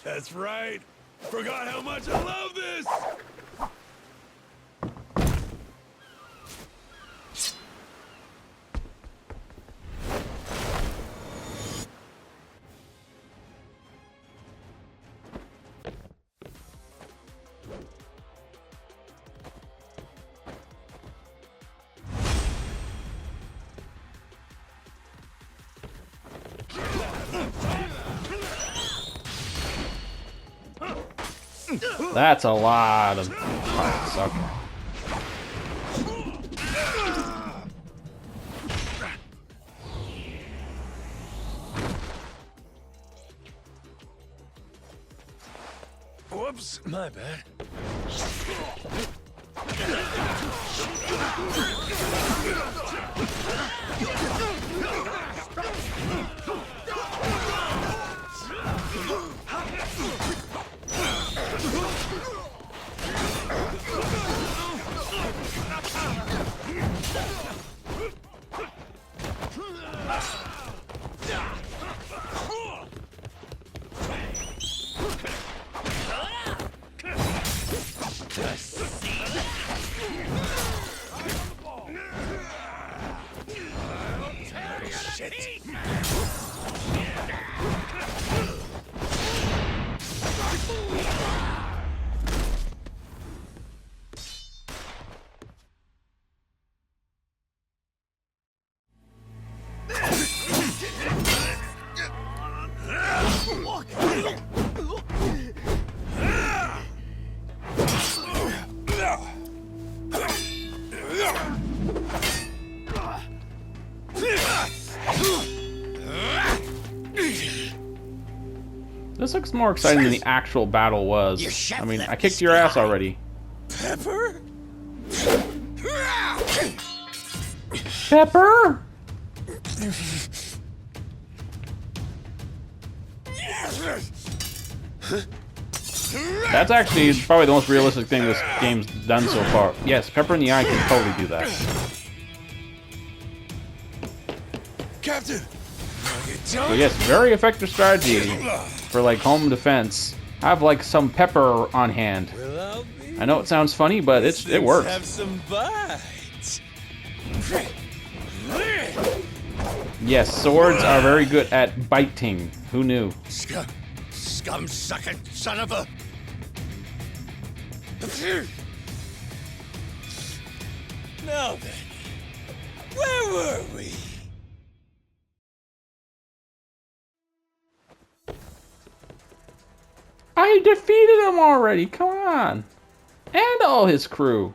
S5: That's right! Forgot how much I love this!
S1: That's a lot of parts. Okay.
S5: Whoops, my bad.
S1: This looks more exciting than the actual battle was. I mean, I kicked your ass already.
S5: Pepper?
S1: Pepper? That's actually probably the most realistic thing this game's done so far. Yes, Pepper in the eye can totally do that.
S5: Captain!
S1: So yes, very effective strategy for like home defense. Have like some pepper on hand. I know it sounds funny, but it works.
S5: Have some bites.
S1: Yes, swords are very good at biting. Who knew?
S8: Scum-sucking son of a...
S5: Now then, where were we?
S1: I defeated him already. Come on. And all his crew.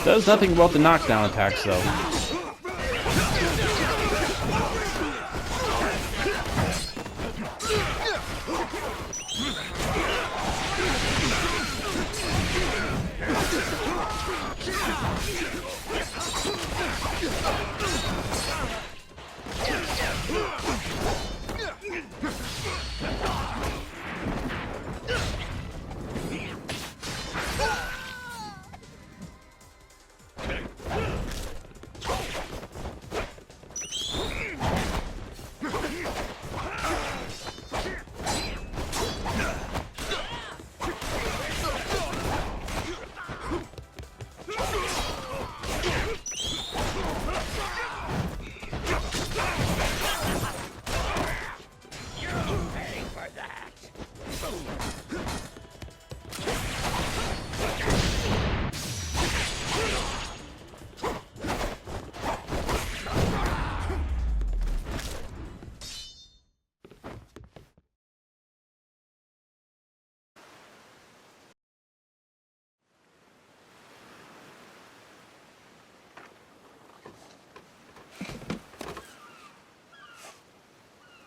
S1: Does nothing about the knockdown attacks, though.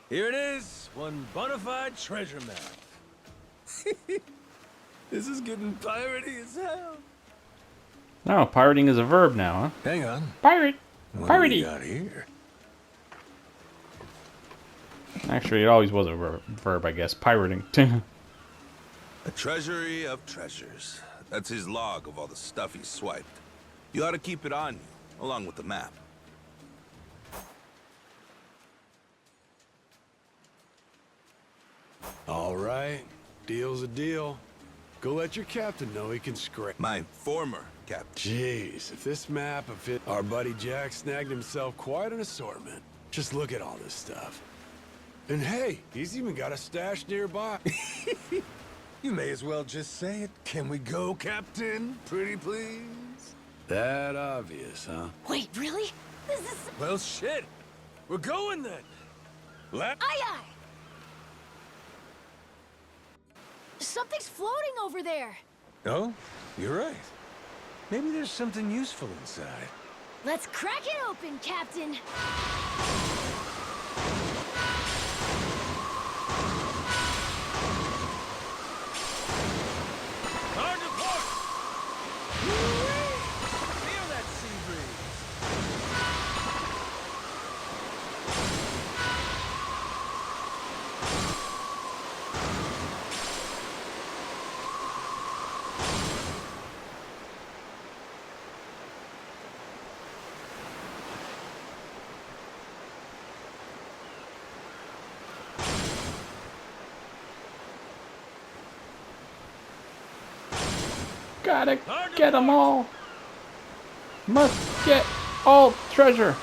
S2: Here it is, one bona fide treasure map. This is getting piratey as hell.
S1: No, pirating is a verb now, huh?
S2: Hang on.
S1: Pirate!
S2: What
S1: Piratey!
S2: do we got here?
S1: Actually, it always was a verb, I guess. Pirating.
S5: A treasury of treasures. That's his log of all the stuff he swiped. You ought to keep it on you, along with the map.
S6: All right, deal's a deal. Go let your captain know he can scrape.
S5: My former captain.
S6: Jeez, if this map of it, our buddy Jack snagged himself quite an assortment. Just look at all this stuff. And hey, he's even got a stash nearby.
S2: You may as well just say it. Can we go, Captain? Pretty please?
S6: That obvious, huh?
S3: Wait, really? This is...
S2: Well, shit. We're going then.
S3: Aye, aye! Something's floating over there.
S2: Oh, you're right. Maybe there's something useful inside.
S3: Let's crack it open, Captain.
S2: Hard to port! Feel that sea breeze.
S1: Gotta get them all. Must get all treasure.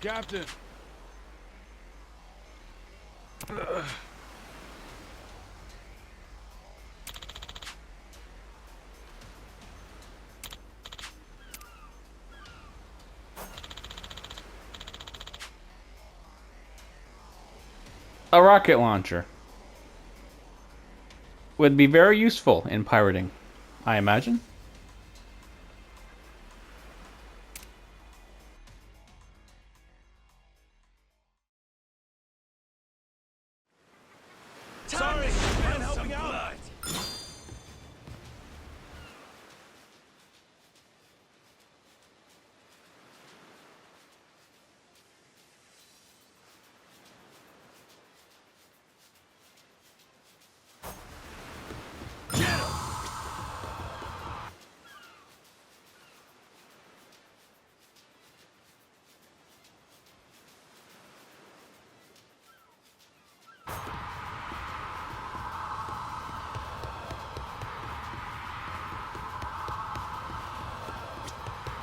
S6: Captain!
S1: A rocket launcher would be very useful in pirating, I imagine.
S5: Sorry, I'm helping out.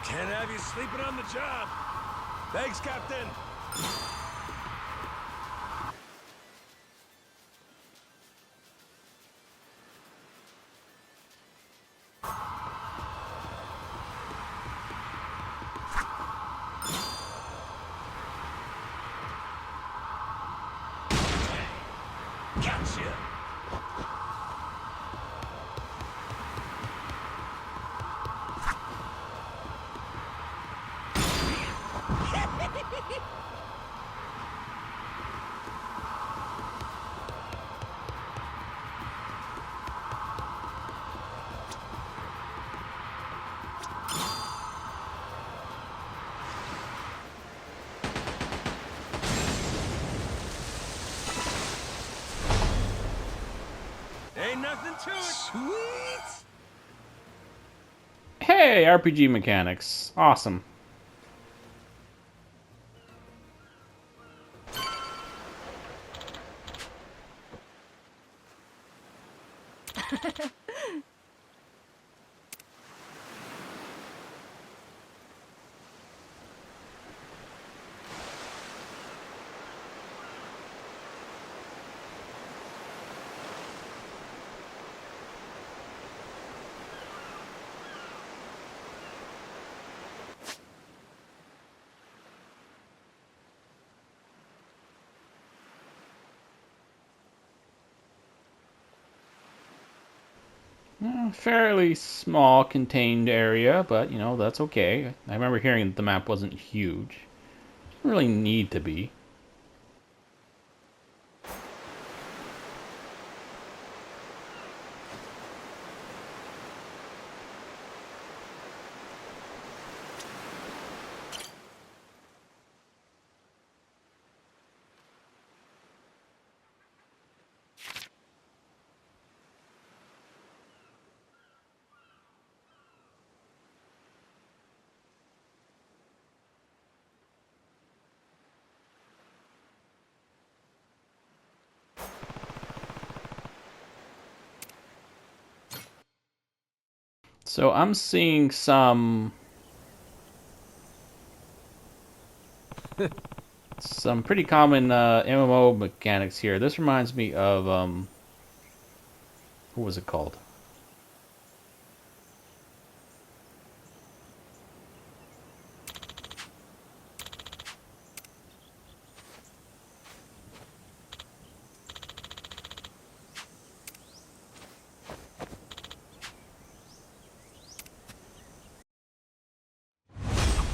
S5: Can't have you sleeping on the job. Thanks, Captain. Gotcha. Ain't nothing to it. Sweet.
S1: Hey, RPG mechanics. Awesome. Fairly small contained area, but you know, that's okay. I remember hearing that the map wasn't huge. Doesn't really need to be. So I'm seeing some pretty common MMO mechanics here. This reminds me of what was it called?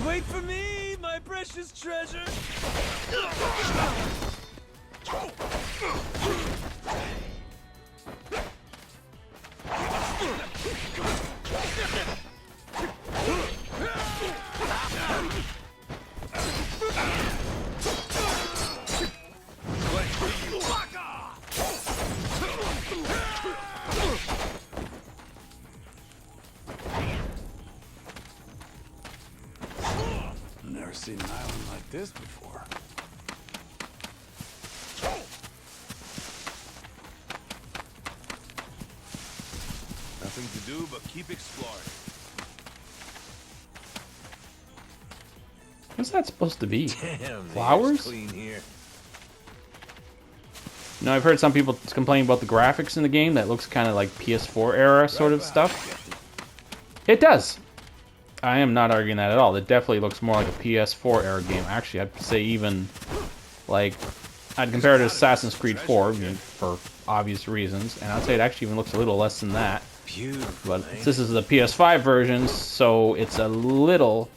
S5: Wait for me, my precious treasure.
S6: Never seen an island like this before.
S5: Nothing to do but keep exploring.
S1: What's that supposed to be?
S5: Damn,
S1: Flowers?
S5: clean here.
S1: You know, I've heard some people complain about the graphics in the game. That looks kind of like PS4 era sort of stuff. It does. I am not arguing that at all. It definitely looks more like a PS4 era game. Actually, I'd say even like I'd compare it to Assassin's Creed 4, you know, for obvious reasons, and I'd say it actually even looks a little less than that.
S5: Beautiful.
S1: But this is the PS5 version, so it's a little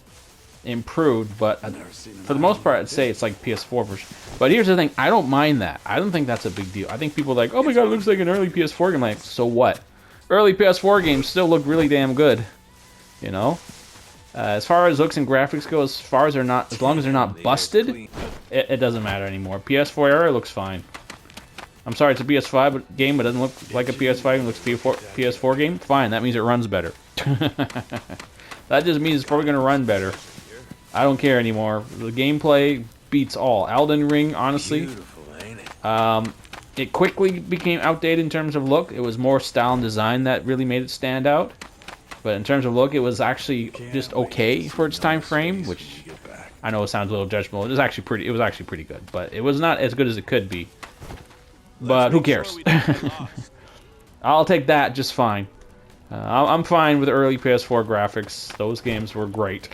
S1: improved, but for the most part, I'd say it's like PS4 version. But here's the thing, I don't mind that. I don't think that's a big deal. I think people are like, oh my god, it looks like an early PS4 game. Like, so what? Early PS4 games still look really damn good, you know? As far as looks and graphics go, as long as they're not busted, it doesn't matter anymore. PS4 era looks fine. I'm sorry, it's a PS5 game, but it doesn't look like a PS5. It looks PS4 game. Fine, that means it runs better. That just means it's probably going to run better. I don't care anymore. The gameplay beats all. Elden Ring, honestly, it quickly became outdated in terms of look. It was more style and design that really made it stand out. But in terms of look, it was actually just okay for its time frame, which I know it sounds a little judgmental. It was actually pretty good, but it was not as good as it could be. But who cares? I'll take that just fine. I'm fine with early PS4 graphics. Those games were great.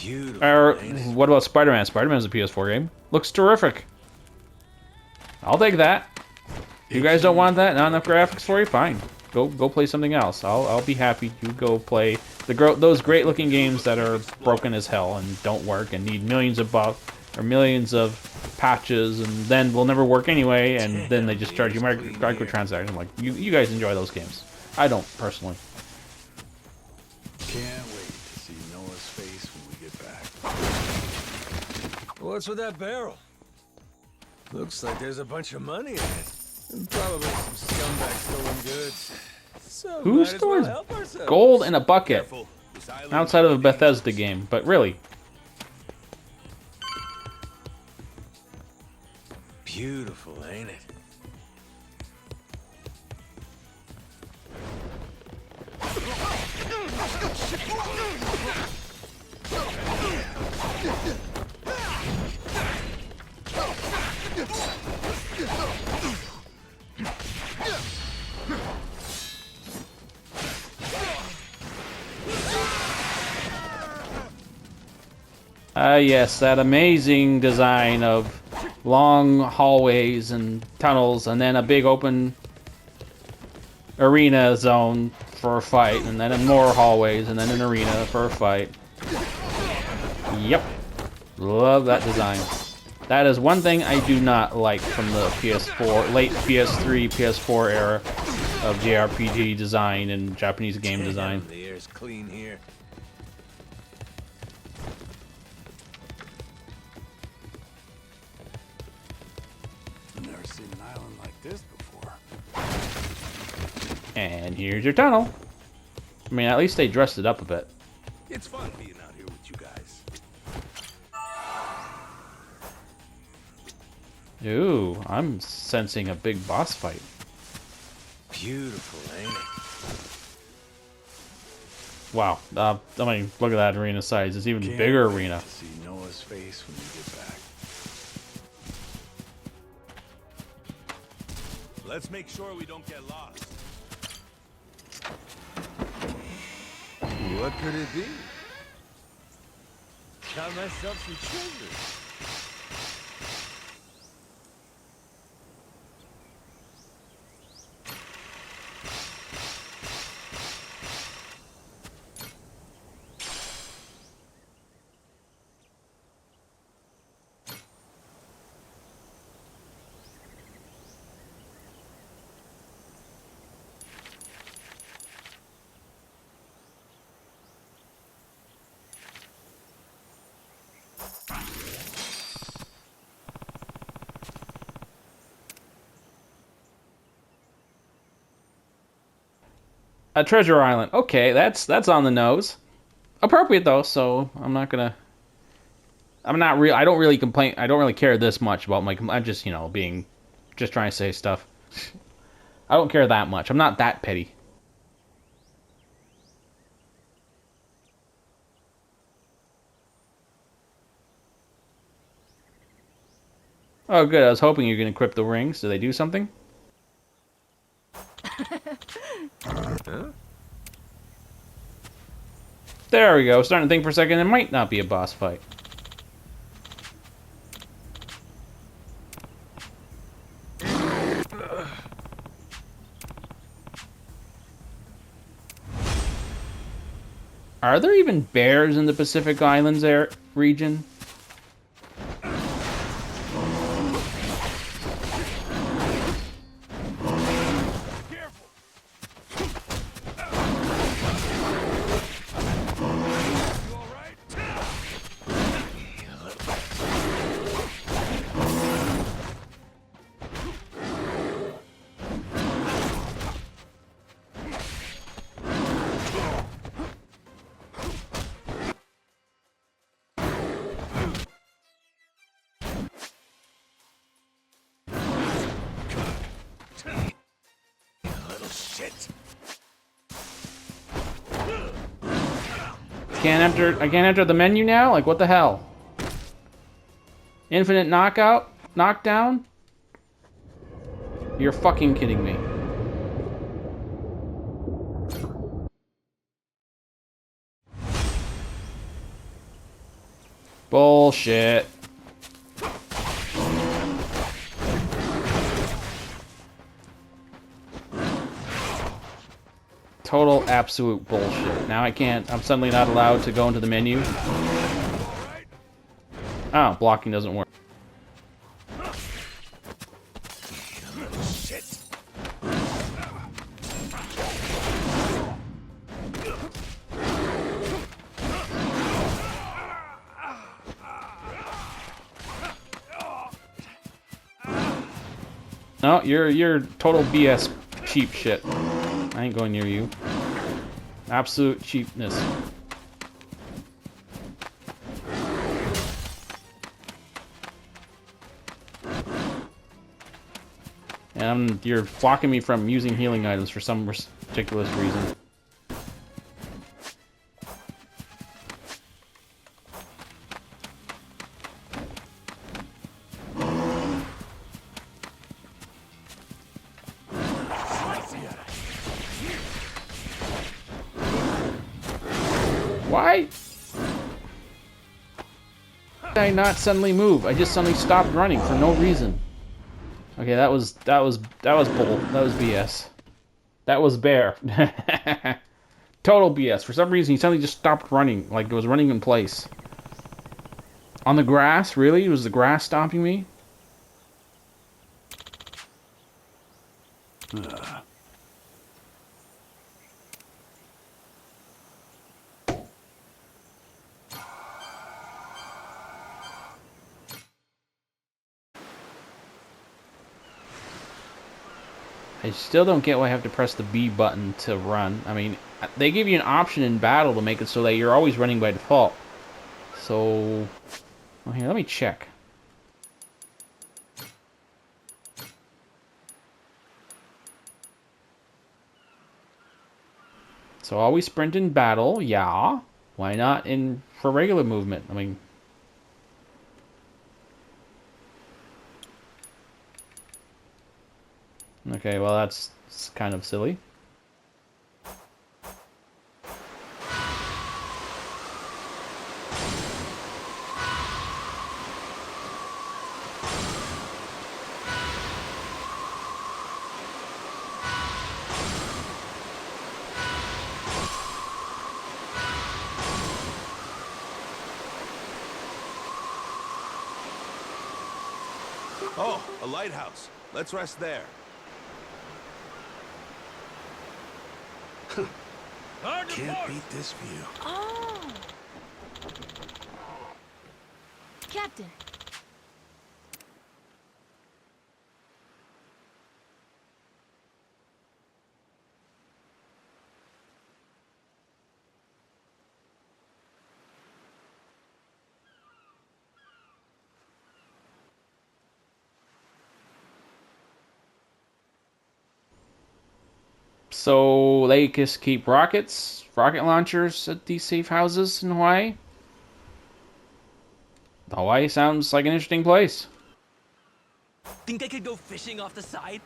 S1: What about Spider-Man? Spider-Man's a PS4 game. Looks terrific. I'll take that. You guys don't want that? Not enough graphics for you? Fine. Go play something else. I'll be happy. You go play those great-looking games that are broken as hell and don't work and need millions of patches, and then will never work anyway, and then they just charge you microtransactions. I'm like, you guys enjoy those games. I don't, personally.
S6: Can't wait to see Noah's face when we get back.
S2: What's with that barrel? Looks like there's a bunch of money in it. And probably some scumbag stolen goods. So
S1: Who stores gold in a bucket? Outside of a Bethesda game, but really.
S2: Beautiful, ain't it?
S1: Yes, that amazing design of long hallways and tunnels, and then a big open arena zone for a fight, and then more hallways, and then an arena for a fight. Yep. Love that design. That is one thing I do not like from the PS4, late PS3, PS4 era of JRPG design and Japanese game design.
S2: The air's clean here.
S6: I've never seen an island like this before.
S1: And here's your tunnel. I mean, at least they dressed it up a bit.
S5: It's fun being out here with you guys.
S1: Ooh, I'm sensing a big boss fight.
S2: Beautiful, ain't it?
S1: Wow. I mean, look at that arena size. It's even bigger arena.
S6: To see Noah's face when we get back.
S5: Let's make sure we don't get lost.
S2: What could it be? Got myself some treasure.
S1: A treasure island. Okay, that's on the nose. Appropriate though, so I'm not gonna. I don't really complain. I don't really care this much about my. I'm just just trying to say stuff. I don't care that much. I'm not that petty. Oh, good. I was hoping you were gonna equip the rings. Do they do something? There we go. Starting to think for a second it might not be a boss fight. Are there even bears in the Pacific Islands region? I can't enter the menu now? Like, what the hell? Infinite knockdown? You're fucking kidding me. Bullshit. Total absolute bullshit. Now I'm suddenly not allowed to go into the menu. Oh, blocking doesn't work. No, you're total BS cheap shit. I ain't going near you. Absolute cheapness. And you're blocking me from using healing items for some ridiculous reason. Why did I not suddenly move? I just suddenly stopped running for no reason. Okay, that was bull. That was BS. That was bear. Total BS. For some reason, he suddenly just stopped running, like it was running in place. On the grass? Really? Was the grass stopping me? I still don't get why I have to press the B button to run. I mean, they give you an option in battle to make it so that you're always running by default. So, well, here, let me check. So always sprint in battle, yeah. Why not for regular movement? I mean, okay, well that's kind of silly.
S5: Oh, a lighthouse. Let's rest there. Can't beat this view.
S3: Oh! Captain.
S1: So they just keep rocket launchers at these safe houses in Hawaii? Hawaii sounds like an interesting place.
S10: Think I could go fishing off the side?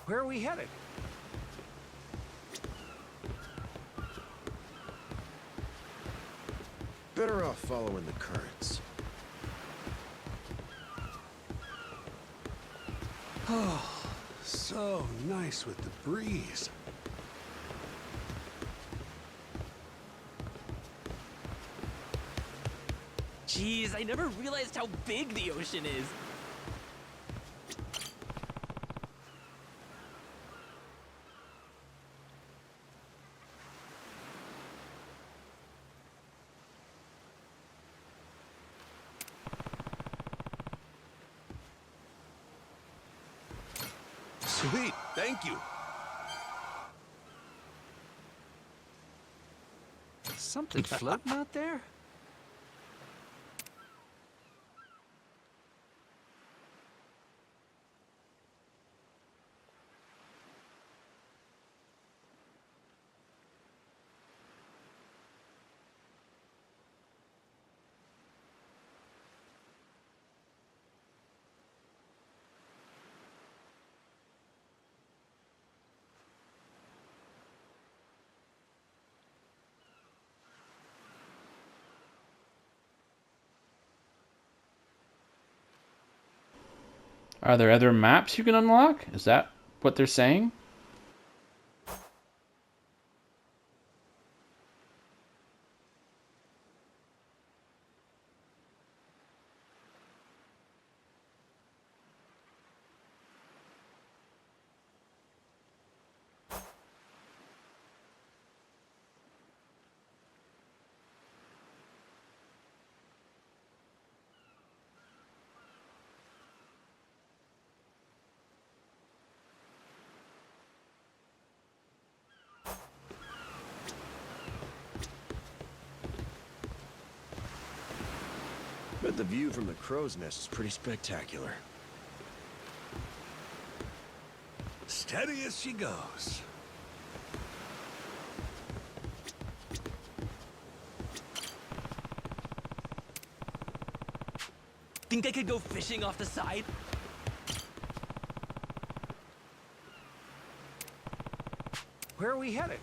S2: Where are we headed?
S9: Better off following the currents.
S6: Oh, so nice with the breeze.
S10: Jeez, I never realized how big the ocean is.
S5: Sweet, thank you.
S2: Something floating out there?
S1: Are there other maps you can unlock? Is that what they're saying?
S9: Bet the view from the crow's nest is pretty spectacular.
S5: Steady as she goes.
S10: Think I could go fishing off the side?
S2: Where are we headed?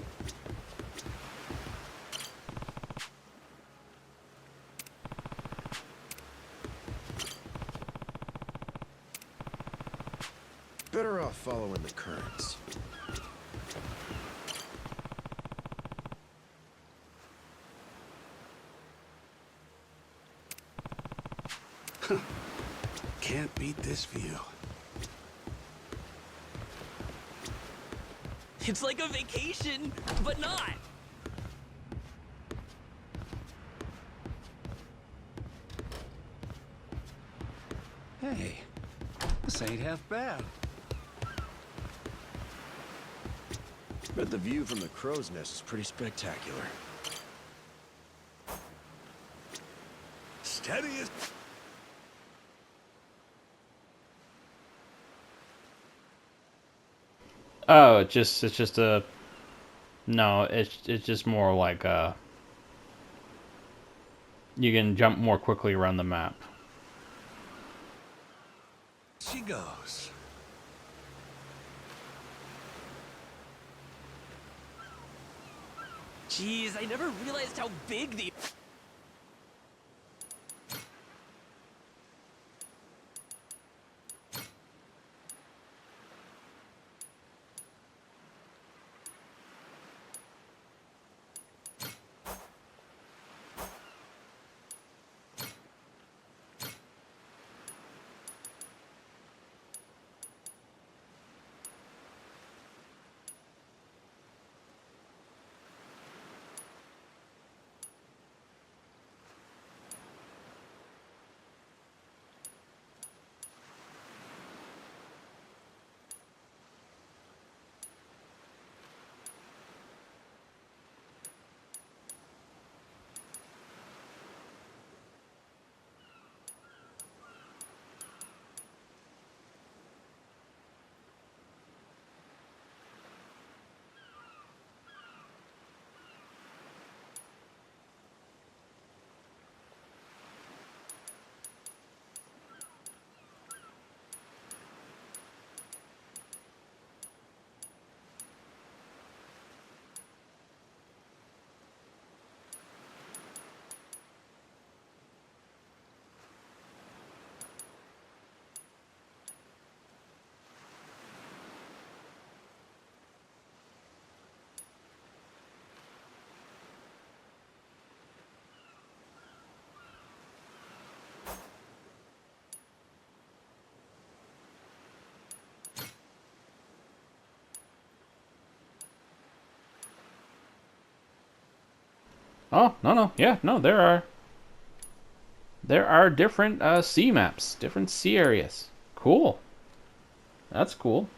S9: Better off following the currents.
S6: Can't beat this view.
S10: It's like a vacation, but not.
S2: Hey, this ain't half bad.
S9: Bet the view from the crow's nest is pretty spectacular.
S5: Steady as...
S1: Oh, it's just a no, it's just more like you can jump more quickly around the map.
S5: She goes.
S10: Jeez, I never realized how big the...
S1: Oh, no. Yeah, no, there are different sea maps, different sea areas. Cool. That's cool.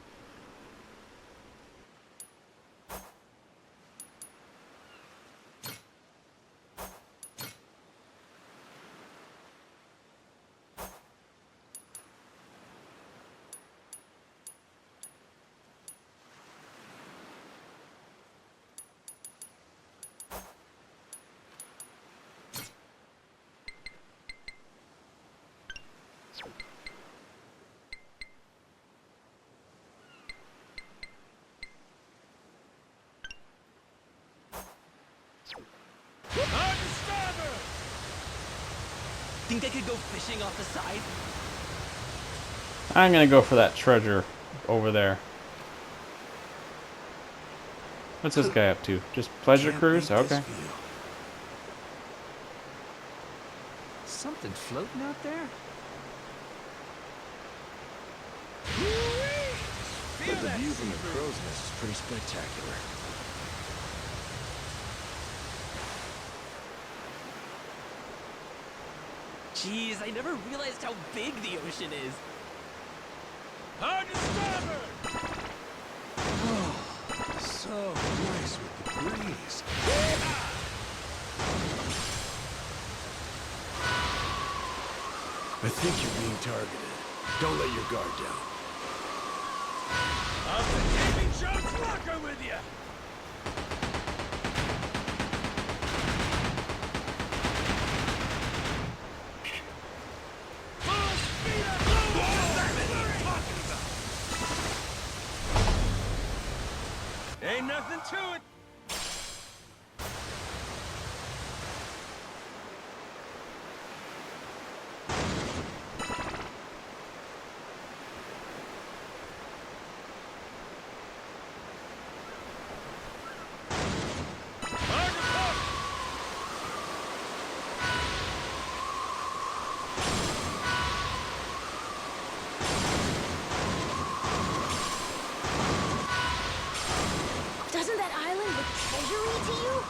S10: Think I could go fishing off the side?
S1: I'm gonna go for that treasure over there. What's this guy up to? Just pleasure cruise? Okay.
S2: Something floating out there?
S8: But the view from the crow's nest is pretty spectacular.
S10: Jeez, I never realized how big the ocean is.
S2: Hard to starboard! Oh, so nice with the breeze.
S6: I think you're being targeted. Don't let your guard down.
S2: I'll be keeping Joe's locker with you! Ain't nothing to it.
S3: Doesn't that island look treasury to you?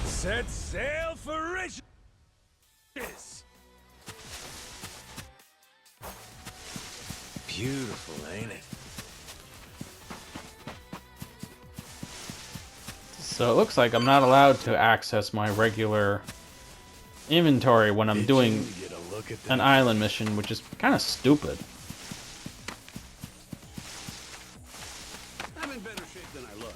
S2: Set sail for riches! Beautiful, ain't it?
S1: So it looks like I'm not allowed to access my regular inventory when I'm doing an island mission, which is kind of stupid.
S6: I'm in better shape than I look.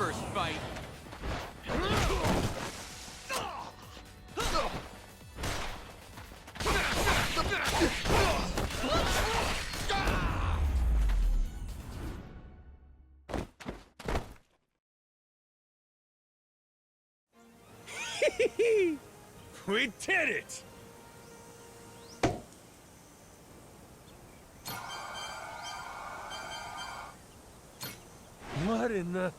S10: first fight.
S5: We did it! What in the...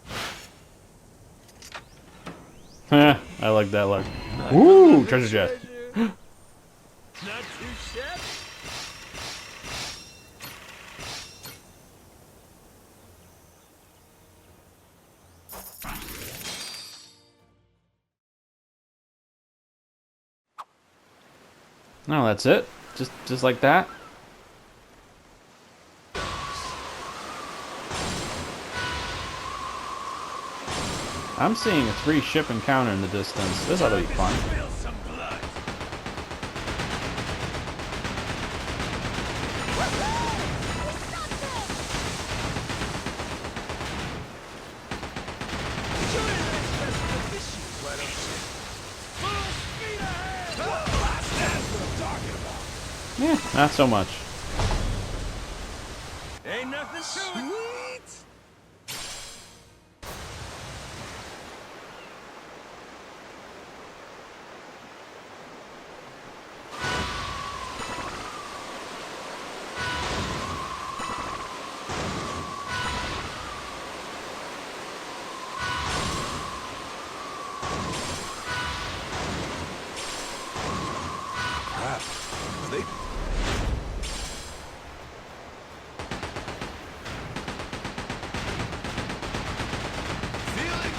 S1: I like that look. Ooh, treasure chest.
S5: Not too shabby.
S1: No, that's it. Just like that. I'm seeing a 3-ship encounter in the distance. This ought to be fun.
S5: Spill some blood. Join an express with issues, why don't you? Full speed ahead! That's what I'm talking about.
S1: Yeah, not so much.
S5: Ain't nothing to it. Sweet! Crap. Are they... Feeling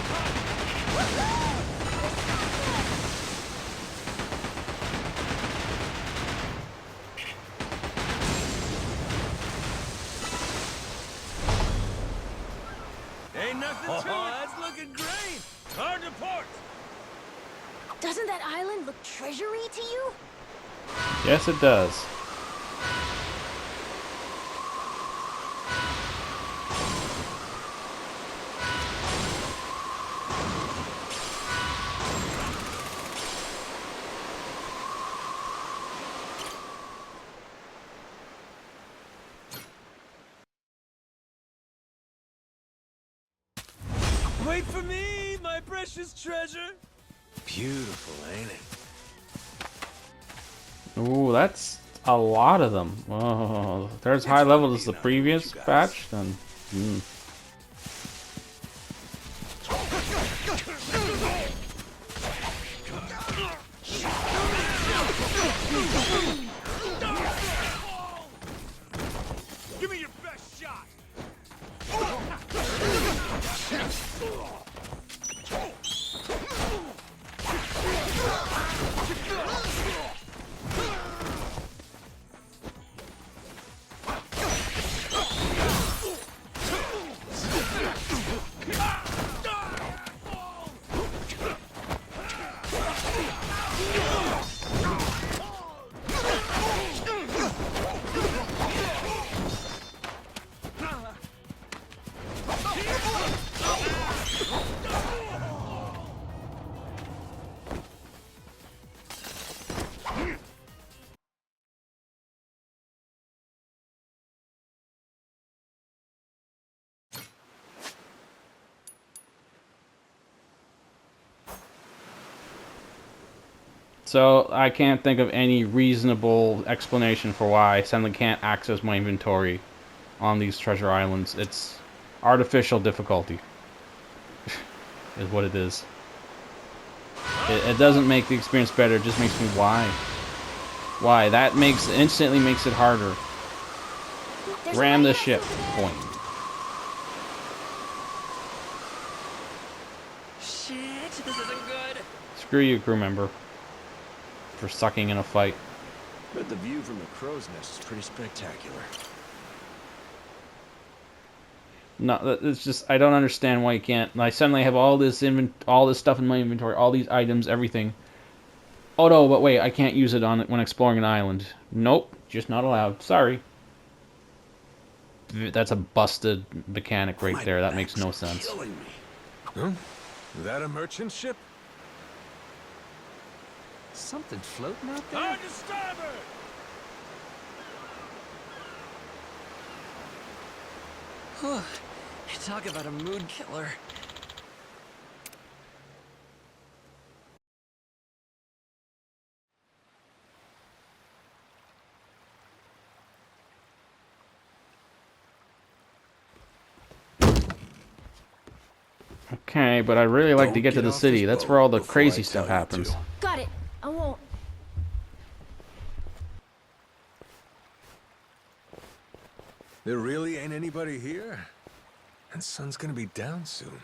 S5: Ain't nothing to it. That's looking great. Hard to port.
S3: Doesn't that island look treasury to you?
S1: Yes, it does.
S5: Wait for me, my precious treasure. Beautiful, ain't it?
S1: Ooh, that's a lot of them. Oh, if there's high level as the previous batch, then.
S5: Give me your best shot.
S1: So I can't think of any reasonable explanation for why I suddenly can't access my inventory on these treasure islands. It's artificial difficulty. Is what it is. It doesn't make the experience better, it just makes me why. Why? That instantly makes it harder.
S3: There's
S1: Ram the
S3: lighthouse
S1: ship.
S3: over there.
S1: Point.
S10: Shit, this isn't good.
S1: Screw you, crew member. For sucking in a fight.
S9: But the view from the crow's nest is pretty spectacular.
S1: No, it's just I don't understand why you can't. I suddenly have all this stuff in my inventory, all these items, everything. Oh no, but wait, I can't use it on it when exploring an island. Nope, just not allowed. Sorry. That's a busted mechanic right there. That makes no sense.
S5: Killing me.
S2: Huh? That a merchant ship?
S10: Something floating out there?
S2: Hard to starboard!
S10: Talk about a mood killer.
S1: Okay, but I'd really like to
S6: Don't
S1: get to the
S6: off
S1: city.
S6: this
S1: That's
S6: boat
S1: where all the
S6: before
S1: crazy
S6: I
S1: stuff
S6: tell you
S1: happens.
S6: to.
S3: Got it. I won't.
S2: There really ain't anybody here? And sun's gonna be down soon.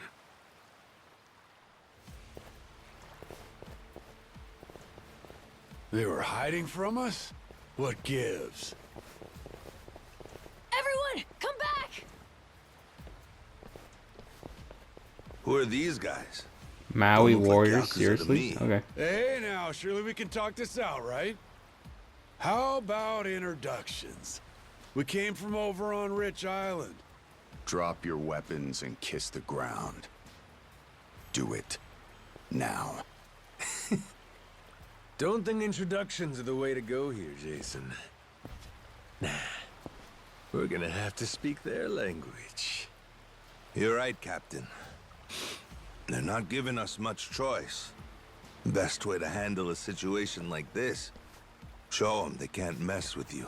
S6: They were hiding from us? What gives?
S3: Everyone, come back!
S5: Who are these guys?
S1: Maui
S5: Don't look like
S1: warriors,
S5: Yakuza to
S1: seriously?
S5: me.
S1: Okay.
S6: Hey now, surely we can talk this out, right? How about introductions? We came from over on Rich Island.
S5: Drop your weapons and kiss the ground. Do it. Now.
S2: Don't think introductions are the way to go here, Jason. Nah. We're gonna have to speak their language.
S5: You're right, Captain. They're not giving us much choice. Best way to handle a situation like this, show them they can't mess with you.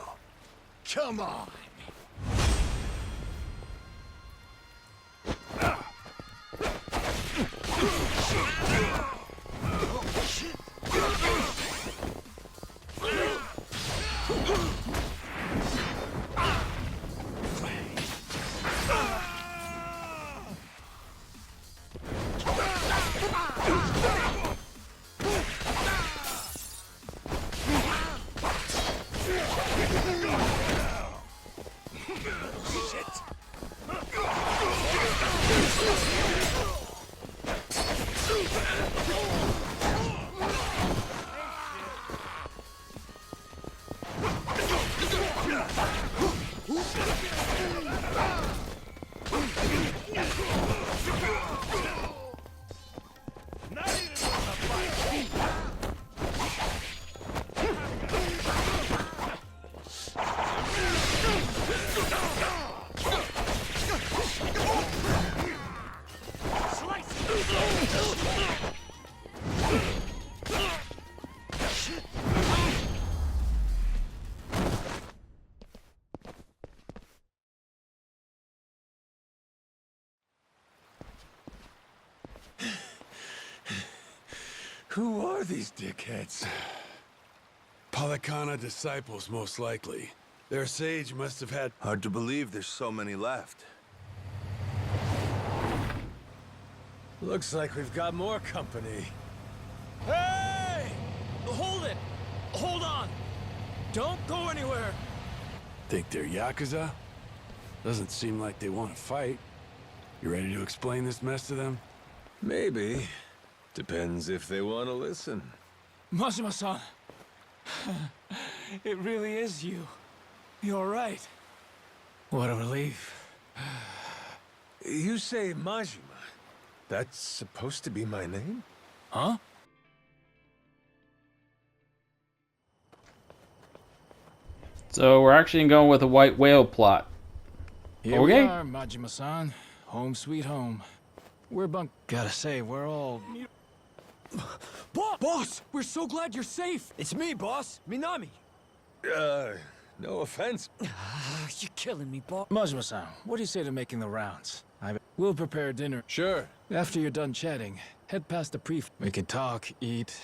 S4: Come on!
S2: Who are these dickheads?
S6: Palakana disciples, most likely. Their sage must have had...
S5: Hard to believe there's so many left.
S2: Looks like we've got more company.
S10: Hey! Hold it! Hold on! Don't go anywhere!
S6: Think they're Yakuza? Doesn't seem like they want to fight. You ready to explain this mess to them?
S2: Maybe. Depends if they want to listen.
S10: Majima-san! It really is you. You're right. What a relief.
S2: You say Majima. That's supposed to be my name?
S10: Huh?
S1: So we're actually going with a white whale plot.
S10: Here we
S1: Okay.
S10: are, Majima-san. Home sweet home. We're bunk... Gotta say, we're all... Boss! We're so glad you're safe! It's me, boss! Minami!
S2: No offense.
S10: You're killing me, boss. Majima-san, what do you say to making the rounds? We'll prepare dinner.
S2: Sure.
S10: After you're done chatting, head past the prefect. We can talk, eat.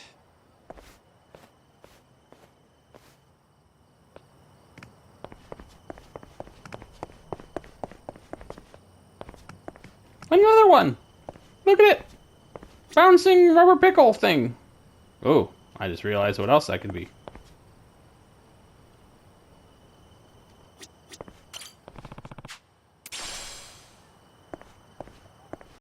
S1: Another one! Look at it! Bouncing rubber pickle thing! Oh, I just realized what else that could be.